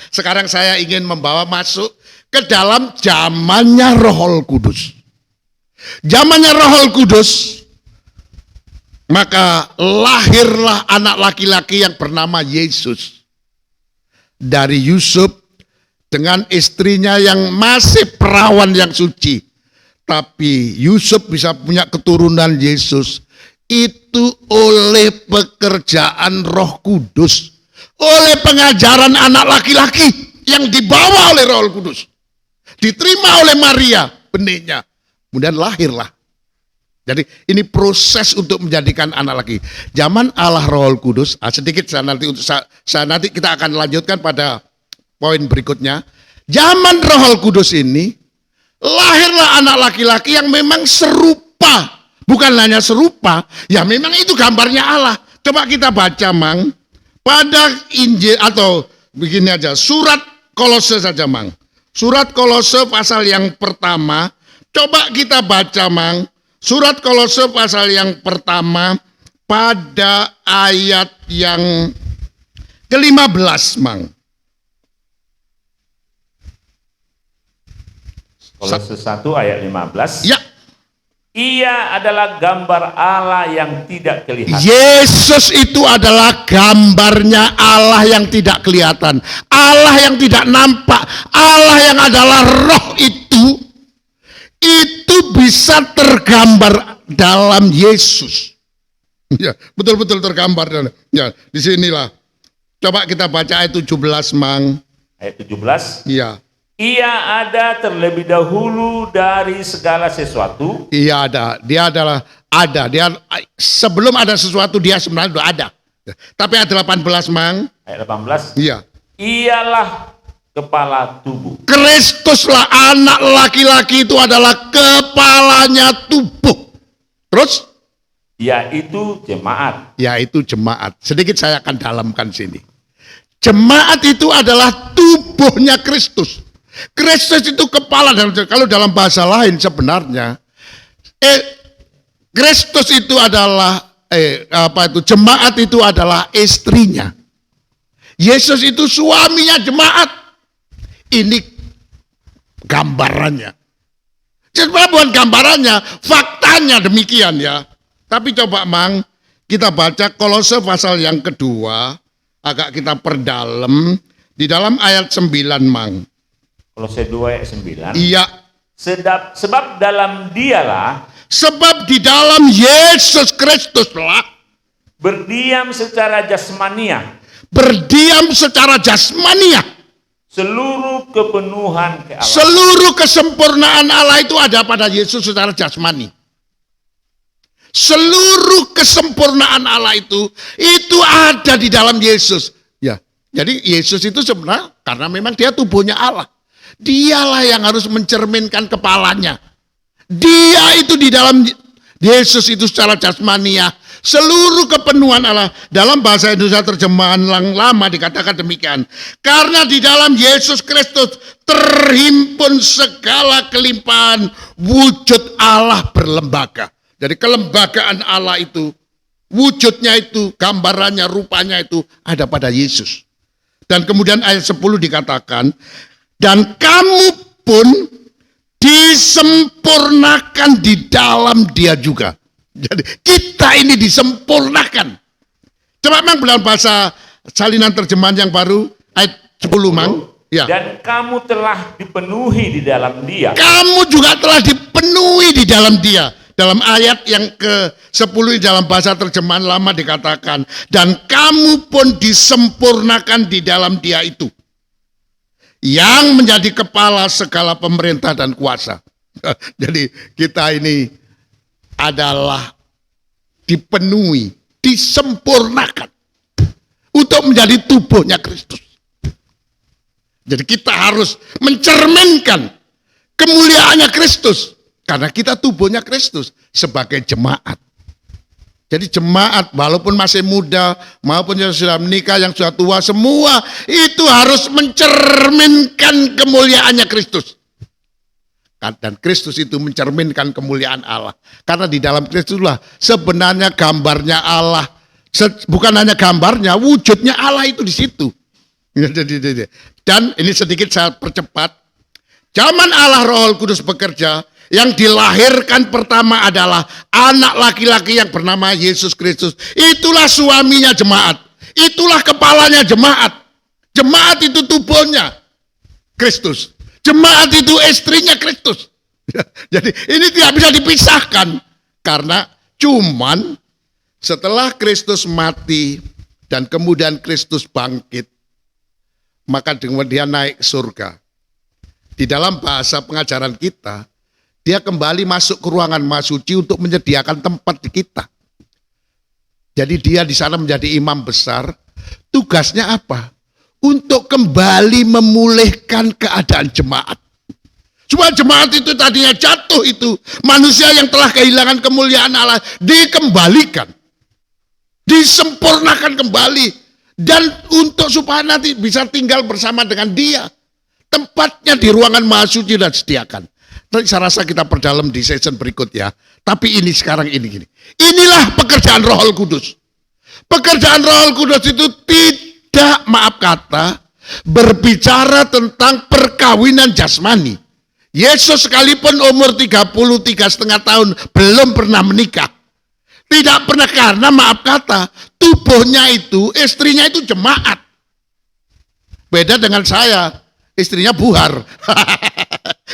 Sekarang saya ingin membawa masuk ke dalam zamannya Roh Kudus. Zamannya Roh Kudus, maka lahirlah anak laki-laki yang bernama Yesus. Dari Yusuf dengan istrinya yang masih perawan yang suci. Tapi Yusuf bisa punya keturunan Yesus. Itu oleh pekerjaan Roh Kudus. Oleh pengajaran anak laki-laki yang dibawa oleh Roh Kudus. Diterima oleh Maria benihnya. Kemudian lahirlah. Jadi ini proses untuk menjadikan anak laki. Zaman Allah Roh Kudus, sedikit nanti kita akan lanjutkan pada poin berikutnya. Zaman Roh Kudus ini lahirlah anak laki-laki yang memang serupa, bukan hanya serupa, ya memang itu gambarnya Allah. Coba kita baca Mang pada Injil atau begini aja, surat Kolose saja Mang. Surat Kolose pasal yang pertama, coba kita baca Mang. Surat Kolose pasal yang pertama pada ayat yang ke-15, Mang. Kolose 1 ayat 15. Ya. Ia adalah gambar Allah yang tidak kelihatan. Yesus itu adalah gambarnya Allah yang tidak kelihatan. Allah yang tidak nampak. Allah yang adalah roh itu bisa tergambar dalam Yesus. Ya, betul-betul tergambar. Ya, disinilah. Coba kita baca ayat 17, Mang. Ayat 17. Iya. Ia ada terlebih dahulu dari segala sesuatu. Iya ada. Dia adalah Ada, dia sebelum ada sesuatu dia sebenarnya sudah ada. Tapi ayat 18, Mang. Ayat 18. Iya. Ialah kepala tubuh. Kristuslah anak laki-laki itu adalah kepalanya tubuh. Terus? Yaitu jemaat. Yaitu jemaat. Sedikit saya akan dalamkan sini. Jemaat itu adalah tubuhnya Kristus. Kristus itu kepala. Kalau dalam bahasa lain sebenarnya, Kristus itu adalah jemaat itu adalah istrinya. Yesus itu suaminya jemaat. Ini gambarannya. Sebenarnya bukan gambarannya, faktanya demikian ya. Tapi coba Mang, kita baca Kolose pasal yang kedua, agak kita perdalam di dalam ayat 9 Mang. Kolose 2 ayat 9. Iya. Sebab dalam dialah, sebab di dalam Yesus Kristuslah berdiam secara jasmania. Berdiam secara jasmania. Seluruh kepenuhan ke Allah. Seluruh kesempurnaan Allah itu ada pada Yesus secara jasmani. Seluruh kesempurnaan Allah itu ada di dalam Yesus. Ya, jadi Yesus itu sebenarnya karena memang dia tubuhnya Allah. Dialah yang harus mencerminkan kepalanya. Dia itu di dalam Yesus itu secara jasmania, seluruh kepenuhan Allah. Dalam bahasa Indonesia terjemahan lama dikatakan demikian. Karena di dalam Yesus Kristus terhimpun segala kelimpahan wujud Allah berlembaga. Jadi kelembagaan Allah itu, wujudnya itu, gambarannya, rupanya itu ada pada Yesus. Dan kemudian ayat 10 dikatakan, dan kamu pun disempurnakan di dalam dia juga. Jadi kita ini disempurnakan. Coba Mang dalam bahasa salinan terjemahan yang baru ayat 10 Mang. Ya. Dan kamu telah dipenuhi di dalam dia. Kamu juga telah dipenuhi di dalam dia. Dalam ayat yang ke-10 dalam bahasa terjemahan lama dikatakan, dan kamu pun disempurnakan di dalam dia itu, yang menjadi kepala segala pemerintah dan kuasa. Jadi kita ini adalah dipenuhi, disempurnakan untuk menjadi tubuhnya Kristus. Jadi kita harus mencerminkan kemuliaannya Kristus karena kita tubuhnya Kristus sebagai jemaat. Jadi jemaat walaupun masih muda, maupun yang sudah menikah, yang sudah tua, semua itu harus mencerminkan kemuliaannya Kristus. Dan Kristus itu mencerminkan kemuliaan Allah. Karena di dalam Kristuslah sebenarnya gambarnya Allah. Bukan hanya gambarnya, wujudnya Allah itu di situ. Dan ini sedikit saya percepat. Zaman Allah Roh Kudus bekerja, yang dilahirkan pertama adalah anak laki-laki yang bernama Yesus Kristus. Itulah suaminya jemaat. Itulah kepalanya jemaat. Jemaat itu tubuhnya Kristus. Jemaat itu istrinya Kristus. Jadi ini tidak bisa dipisahkan. Karena cuman setelah Kristus mati dan kemudian Kristus bangkit, maka dengan dia naik ke surga. Di dalam bahasa pengajaran kita, dia kembali masuk ke ruangan Maha Suci untuk menyediakan tempat di kita. Jadi dia di sana menjadi imam besar. Tugasnya apa? Untuk kembali memulihkan keadaan jemaat. Supaya jemaat itu tadinya jatuh itu. Manusia yang telah kehilangan kemuliaan Allah dikembalikan. Disempurnakan kembali. Dan untuk supaya nanti bisa tinggal bersama dengan dia. Tempatnya di ruangan Maha Suci sudah disediakan. Nanti saya rasa kita perdalam di season berikut ya. Tapi ini sekarang ini gini. Inilah pekerjaan Roh Kudus. Pekerjaan Roh Kudus itu tidak, maaf kata, berbicara tentang perkawinan jasmani. Yesus sekalipun umur 33,5 tahun belum pernah menikah. Tidak pernah, karena maaf kata, tubuhnya itu, istrinya itu jemaat. Beda dengan saya, istrinya buhar.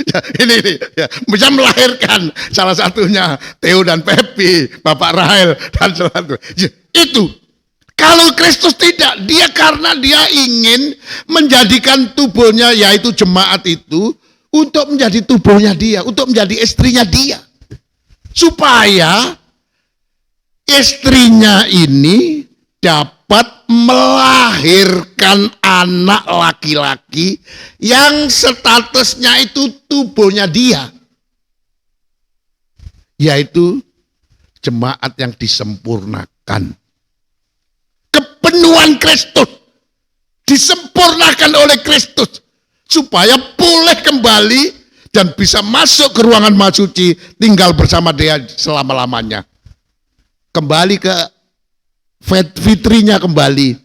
Ya, ini ya, bisa melahirkan salah satunya Theo dan Pepi, Bapak Rahel dan selanjutnya. Itu kalau Kristus tidak, dia karena dia ingin menjadikan tubuhnya yaitu jemaat itu untuk menjadi tubuhnya dia, untuk menjadi istrinya dia. Supaya istrinya ini dapat melahirkan anak laki-laki yang statusnya itu tubuhnya dia, yaitu jemaat yang disempurnakan. Kepenuhan Kristus disempurnakan oleh Kristus supaya pulih kembali dan bisa masuk ke ruangan maha suci, tinggal bersama dia selama-lamanya. Kembali ke fitrinya kembali.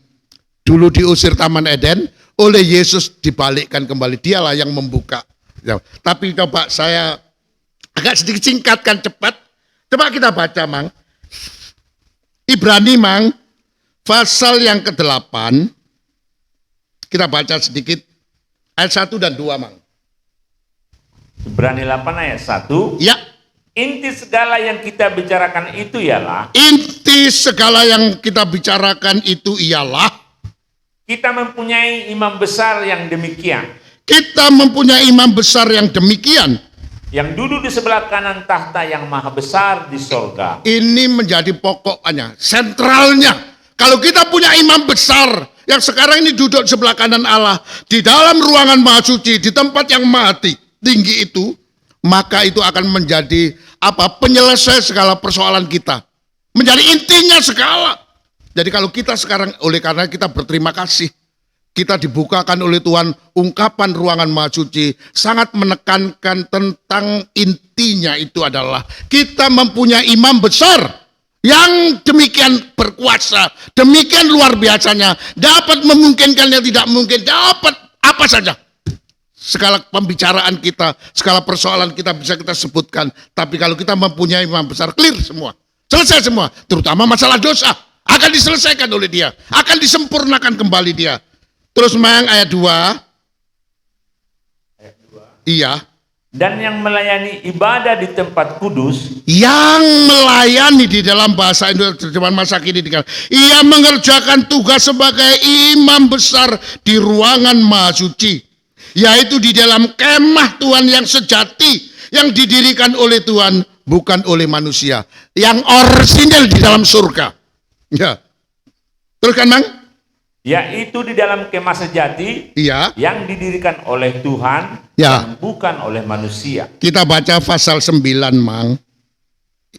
Dulu diusir Taman Eden, oleh Yesus dibalikkan kembali. Dialah yang membuka. Ya, tapi coba saya agak sedikit singkatkan cepat. Coba kita baca, Mang. Ibrani, Mang, pasal yang ke-8. Kita baca sedikit ayat 1 dan 2, Mang. Ibrani 8 ayat 1. Ya. Inti segala yang kita bicarakan itu ialah, Inti segala yang kita bicarakan itu ialah kita mempunyai imam besar yang demikian, kita mempunyai imam besar yang demikian. yang duduk di sebelah kanan tahta yang maha besar di sorga. Ini menjadi pokoknya, sentralnya. Kalau kita punya imam besar yang sekarang ini duduk di sebelah kanan Allah, di dalam ruangan maha suci, di tempat yang maha tinggi itu, maka itu akan menjadi penyelesai segala persoalan kita. Menjadi intinya segala. Jadi kalau kita sekarang, oleh karena kita berterima kasih, kita dibukakan oleh Tuhan ungkapan ruangan maha suci, sangat menekankan tentang intinya itu adalah kita mempunyai imam besar yang demikian berkuasa, demikian luar biasanya, dapat memungkinkan yang tidak mungkin, dapat apa saja. Segala pembicaraan kita, segala persoalan kita bisa kita sebutkan. Tapi kalau kita mempunyai imam besar, clear semua. Selesai semua. Terutama masalah dosa. Akan diselesaikan oleh dia. Akan disempurnakan kembali dia. Terus Mang, ayat 2. Ayat 2. Iya. Dan yang melayani ibadah di tempat kudus, Yang melayani di dalam bahasa Indonesia terjemahan masa kini dikatakan, ia mengerjakan tugas sebagai imam besar di ruangan maha suci, yaitu di dalam kemah Tuhan yang sejati, yang didirikan oleh Tuhan, bukan oleh manusia, yang orisinal di dalam surga. Ya. Teruskan, Mang. yaitu di dalam kemah sejati, Iya. yang didirikan oleh Tuhan, Ya. dan bukan oleh manusia. Kita baca pasal 9, Mang.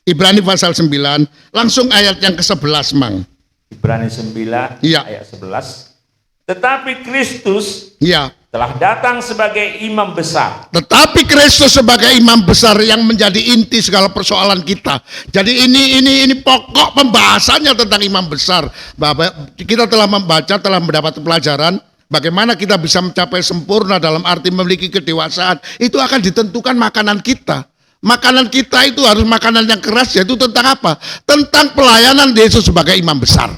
Ibrani pasal 9, langsung ayat yang ke-11, Mang. Ibrani 9 Iya. ayat 11. Tetapi Kristus Iya. telah datang sebagai imam besar. Tetapi Kristus sebagai imam besar yang menjadi inti segala persoalan kita. Jadi ini pokok pembahasannya tentang imam besar. Bapak, kita telah membaca, telah mendapat pelajaran bagaimana kita bisa mencapai sempurna dalam arti memiliki kedewasaan. Itu akan ditentukan makanan kita. Makanan kita itu harus makanan yang keras, yaitu tentang apa? Tentang pelayanan Yesus sebagai imam besar.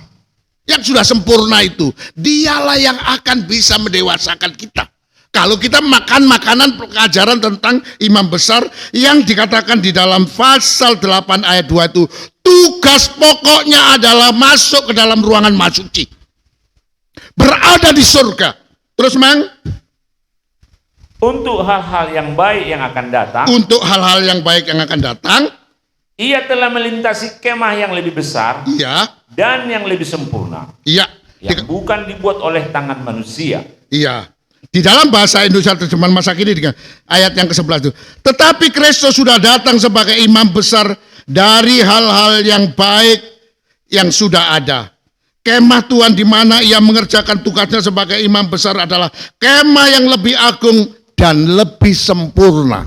Yang sudah sempurna itu, dialah yang akan bisa mendewasakan kita. Kalau kita makan makanan pengajaran tentang imam besar yang dikatakan di dalam pasal 8 ayat 2 itu, tugas pokoknya adalah masuk ke dalam ruangan maha suci. Berada di surga. Terus, Mang? Untuk hal-hal yang baik yang akan datang, Untuk hal-hal yang baik yang akan datang, ia telah melintasi kemah yang lebih besar iya, dan yang lebih sempurna, iya, yang bukan dibuat oleh tangan manusia. iya. Di dalam bahasa Indonesia terjemahan masa kini dengan ayat yang ke-11 itu. Tetapi Kristus sudah datang sebagai imam besar dari hal-hal yang baik yang sudah ada. Kemah Tuhan di mana ia mengerjakan tugasnya sebagai imam besar adalah kemah yang lebih agung dan lebih sempurna.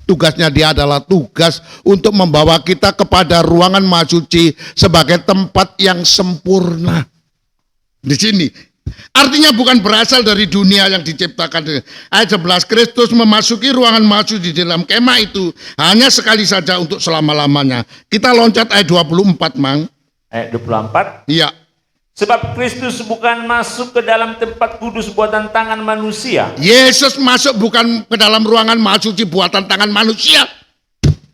Tugasnya dia adalah tugas untuk membawa kita kepada ruangan maha suci sebagai tempat yang sempurna. Di sini. Artinya bukan berasal dari dunia yang diciptakan. Ayat 11, Kristus memasuki ruangan maha suci di dalam kemah itu hanya sekali saja untuk selama-lamanya. Kita loncat ayat 24, Mang. Ayat 24. Iya. Sebab Kristus bukan masuk ke dalam tempat kudus buatan tangan manusia. Yesus masuk bukan ke dalam ruangan maha suci buatan tangan manusia.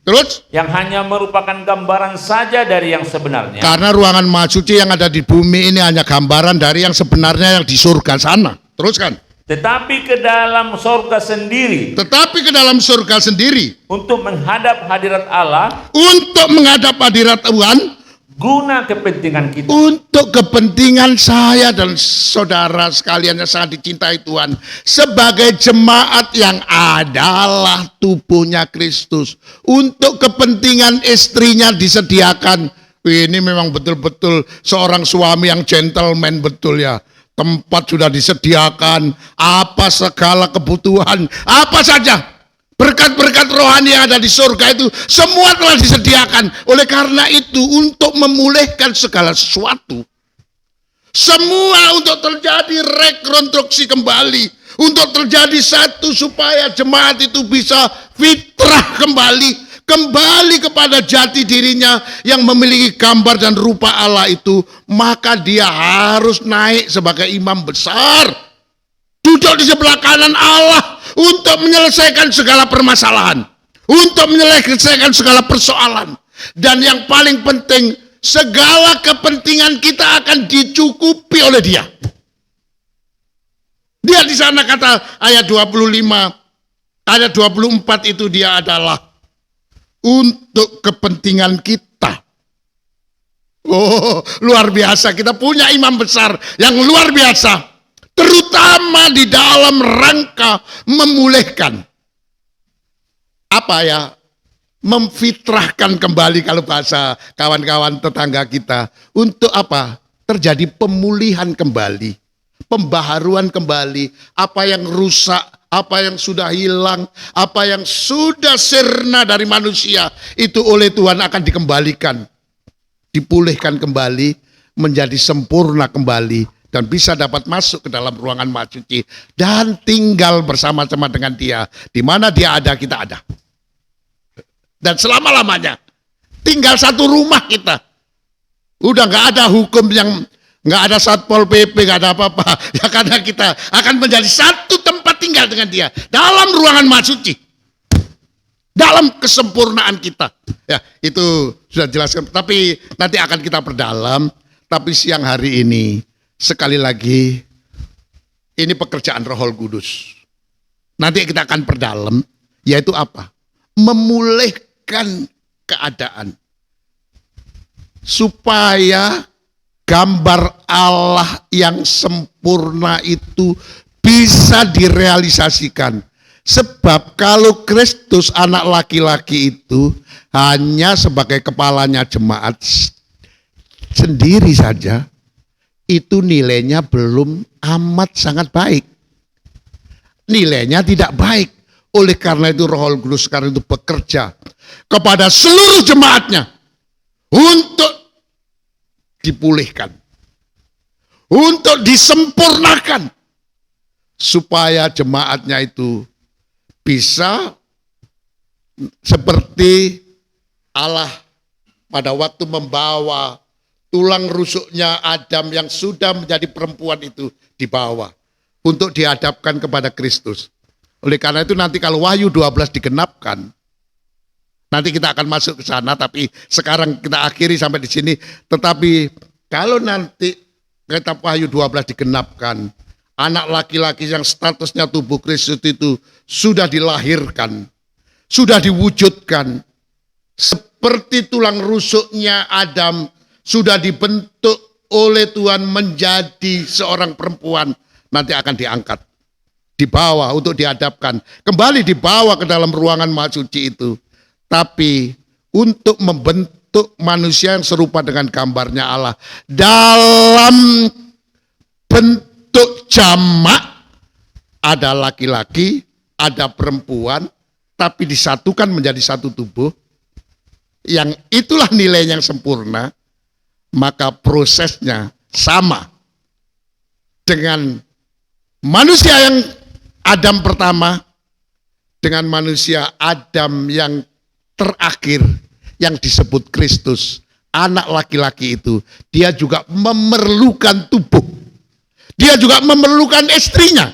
Terus? Yang hanya merupakan gambaran saja dari yang sebenarnya. Karena ruangan maha suci yang ada di bumi ini hanya gambaran dari yang sebenarnya yang di surga sana. Teruskan. Tetapi ke dalam sorga sendiri. Tetapi ke dalam surga sendiri. Untuk menghadap hadirat Allah. Untuk menghadap hadirat Tuhan. guna kepentingan kita. Untuk kepentingan saya dan saudara sekalian yang sangat dicintai Tuhan. Sebagai jemaat yang adalah tubuhnya Kristus. Untuk kepentingan istrinya disediakan. Ini memang betul-betul seorang suami yang gentleman betul ya. Tempat sudah disediakan. Apa segala kebutuhan. Apa saja. Berkat-berkat rohani yang ada di surga itu semua telah disediakan. Oleh karena itu untuk memulihkan segala sesuatu. Semua untuk terjadi rekonstruksi kembali. Untuk terjadi satu supaya jemaat itu bisa fitrah kembali. Kembali kepada jati dirinya yang memiliki gambar dan rupa Allah itu. Maka dia harus naik sebagai imam besar. Duduk di sebelah kanan Allah untuk menyelesaikan segala permasalahan, untuk menyelesaikan segala persoalan, dan yang paling penting, segala kepentingan kita akan dicukupi oleh Dia. Dia di sana kata ayat 25, ayat 24 itu dia adalah untuk kepentingan kita. Oh, luar biasa, kita punya imam besar yang luar biasa. Terutama di dalam rangka memulihkan. Apa ya? Memfitrahkan kembali kalau bahasa kawan-kawan tetangga kita. Untuk apa? Terjadi pemulihan kembali. Pembaharuan kembali. Apa yang rusak, apa yang sudah hilang, apa yang sudah sirna dari manusia. Itu oleh Tuhan akan dikembalikan. Dipulihkan kembali, menjadi sempurna kembali. Dan bisa dapat masuk ke dalam ruangan Maha Suci. Dan tinggal bersama-sama dengan Dia. Di mana Dia ada, kita ada. Dan selama-lamanya. Tinggal satu rumah kita. Udah gak ada hukum yang, gak ada Satpol PP, gak ada apa-apa. Ya karena kita akan menjadi satu tempat tinggal dengan Dia. Dalam ruangan Maha Suci. Dalam kesempurnaan kita. Ya itu sudah jelaskan. Tapi nanti akan kita perdalam. Tapi siang hari ini. Sekali lagi, ini pekerjaan Roh Kudus. Nanti kita akan perdalam, yaitu apa? Memulihkan keadaan. Supaya gambar Allah yang sempurna itu bisa direalisasikan. Sebab kalau Kristus anak laki-laki itu hanya sebagai kepalanya jemaat sendiri saja, itu nilainya belum amat sangat baik. Nilainya tidak baik. Oleh karena itu Roh Kudus sekarang itu bekerja kepada seluruh jemaatnya untuk dipulihkan. Untuk disempurnakan. Supaya jemaatnya itu bisa seperti Allah pada waktu membawa tulang rusuknya Adam yang sudah menjadi perempuan itu dibawa untuk dihadapkan kepada Kristus. Oleh karena itu nanti kalau Wahyu 12 digenapkan, nanti kita akan masuk ke sana, tapi sekarang kita akhiri sampai di sini. Tetapi kalau nanti kitab Wahyu 12 digenapkan, anak laki-laki yang statusnya tubuh Kristus itu sudah dilahirkan, sudah diwujudkan, seperti tulang rusuknya Adam, sudah dibentuk oleh Tuhan menjadi seorang perempuan. Nanti akan diangkat. Dibawa untuk dihadapkan. Kembali dibawa ke dalam ruangan Maha Suci itu. Tapi untuk membentuk manusia yang serupa dengan gambarnya Allah. Dalam bentuk jamak. Ada laki-laki, ada perempuan. Tapi disatukan menjadi satu tubuh. Yang itulah nilai yang sempurna. Maka prosesnya sama dengan manusia yang Adam pertama dengan manusia Adam yang terakhir yang disebut Kristus, anak laki-laki itu. Dia juga memerlukan tubuh. Dia juga memerlukan istrinya.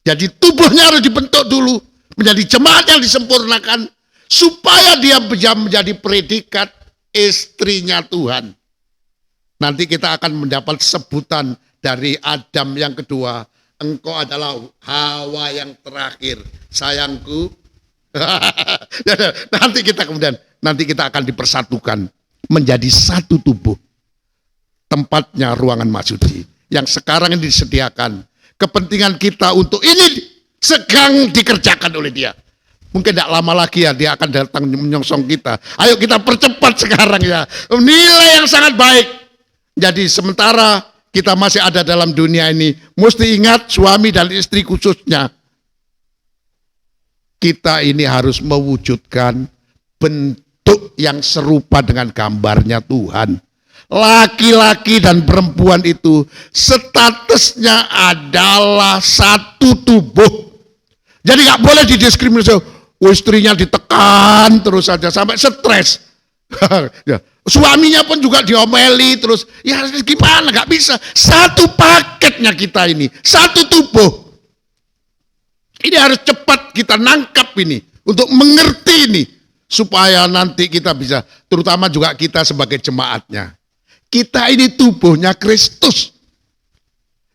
Jadi tubuhnya harus dibentuk dulu menjadi jemaat yang disempurnakan supaya dia bisa menjadi predikat istrinya Tuhan. Nanti kita akan mendapat sebutan dari Adam yang kedua. Engkau adalah Hawa yang terakhir, sayangku. Nanti kita akan dipersatukan. menjadi satu tubuh. Tempatnya ruangan maksudi yang sekarang ini disediakan. Kepentingan kita untuk ini sedang dikerjakan oleh dia. Mungkin tidak lama lagi ya dia akan datang menyongsong kita. Ayo kita percepat sekarang ya. Nilai yang sangat baik. Jadi sementara kita masih ada dalam dunia ini, mesti ingat suami dan istri khususnya. Kita ini harus mewujudkan bentuk yang serupa dengan gambarnya Tuhan. Laki-laki dan perempuan itu statusnya adalah satu tubuh. Jadi gak boleh didiskriminasi. Istrinya ditekan terus saja sampai stres. Ya. Suaminya pun juga diomeli terus. Ya gimana, gak bisa. Satu paketnya kita ini. Satu tubuh. Ini harus cepat kita nangkap ini. Untuk mengerti ini. Supaya nanti kita bisa. Terutama juga kita sebagai jemaatnya. Kita ini tubuhnya Kristus.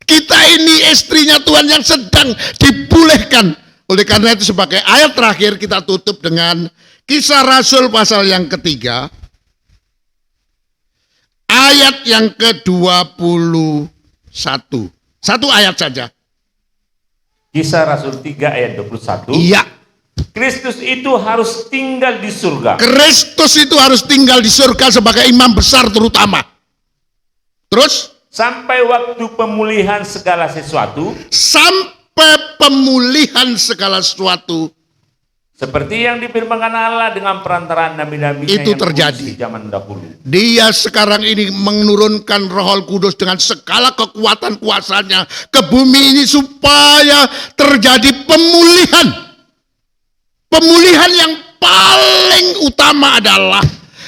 Kita ini istrinya Tuhan yang sedang dipulihkan. Oleh karena itu sebagai ayat terakhir kita tutup dengan Kisah Rasul pasal yang ketiga. Ayat yang ke-21. Satu ayat saja. Kisah Rasul 3 ayat 21. Iya. Kristus itu harus tinggal di surga. Kristus itu harus tinggal di surga sebagai imam besar terutama. Terus? Sampai waktu pemulihan segala sesuatu. Sampai pemulihan segala sesuatu. Seperti yang difirmankan Allah dengan perantaraan nabi-nabinya Itu yang terjadi. di zaman dahulu. Dia sekarang ini menurunkan Roh Kudus dengan segala kekuatan kuasanya ke bumi ini supaya terjadi pemulihan. Pemulihan yang paling utama adalah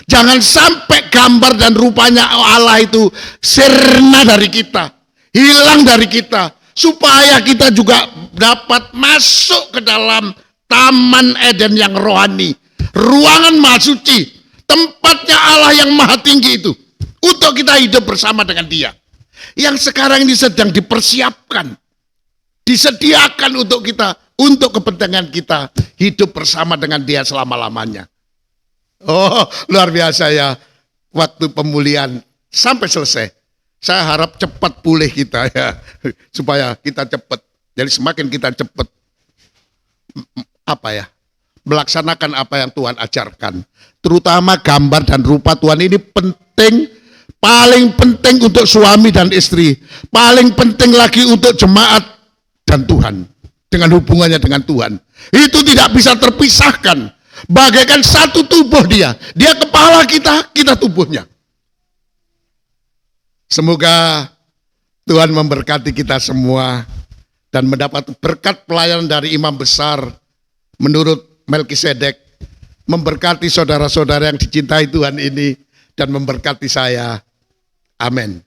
jangan sampai gambar dan rupanya Allah itu sirna dari kita, hilang dari kita, supaya kita juga dapat masuk ke dalam Taman Eden yang rohani, ruangan maha suci, tempatnya Allah yang maha tinggi itu, untuk kita hidup bersama dengan dia. Yang sekarang ini sedang dipersiapkan, disediakan untuk kita, untuk kepentingan kita, hidup bersama dengan dia selama-lamanya. Oh, luar biasa ya, waktu pemulihan sampai selesai. Saya harap cepat pulih kita ya, supaya kita cepat. Jadi semakin kita cepat, melaksanakan apa yang Tuhan ajarkan. Terutama gambar dan rupa Tuhan ini penting, paling penting untuk suami dan istri. Paling penting lagi untuk jemaat dan Tuhan. Dengan hubungannya dengan Tuhan. Itu tidak bisa terpisahkan. Bagaikan satu tubuh dia. Dia kepala kita, kita tubuhnya. Semoga Tuhan memberkati kita semua. Dan mendapat berkat pelayanan dari imam besar menurut Melkisedek, memberkati saudara-saudara yang dicintai Tuhan ini, dan memberkati saya. Amin.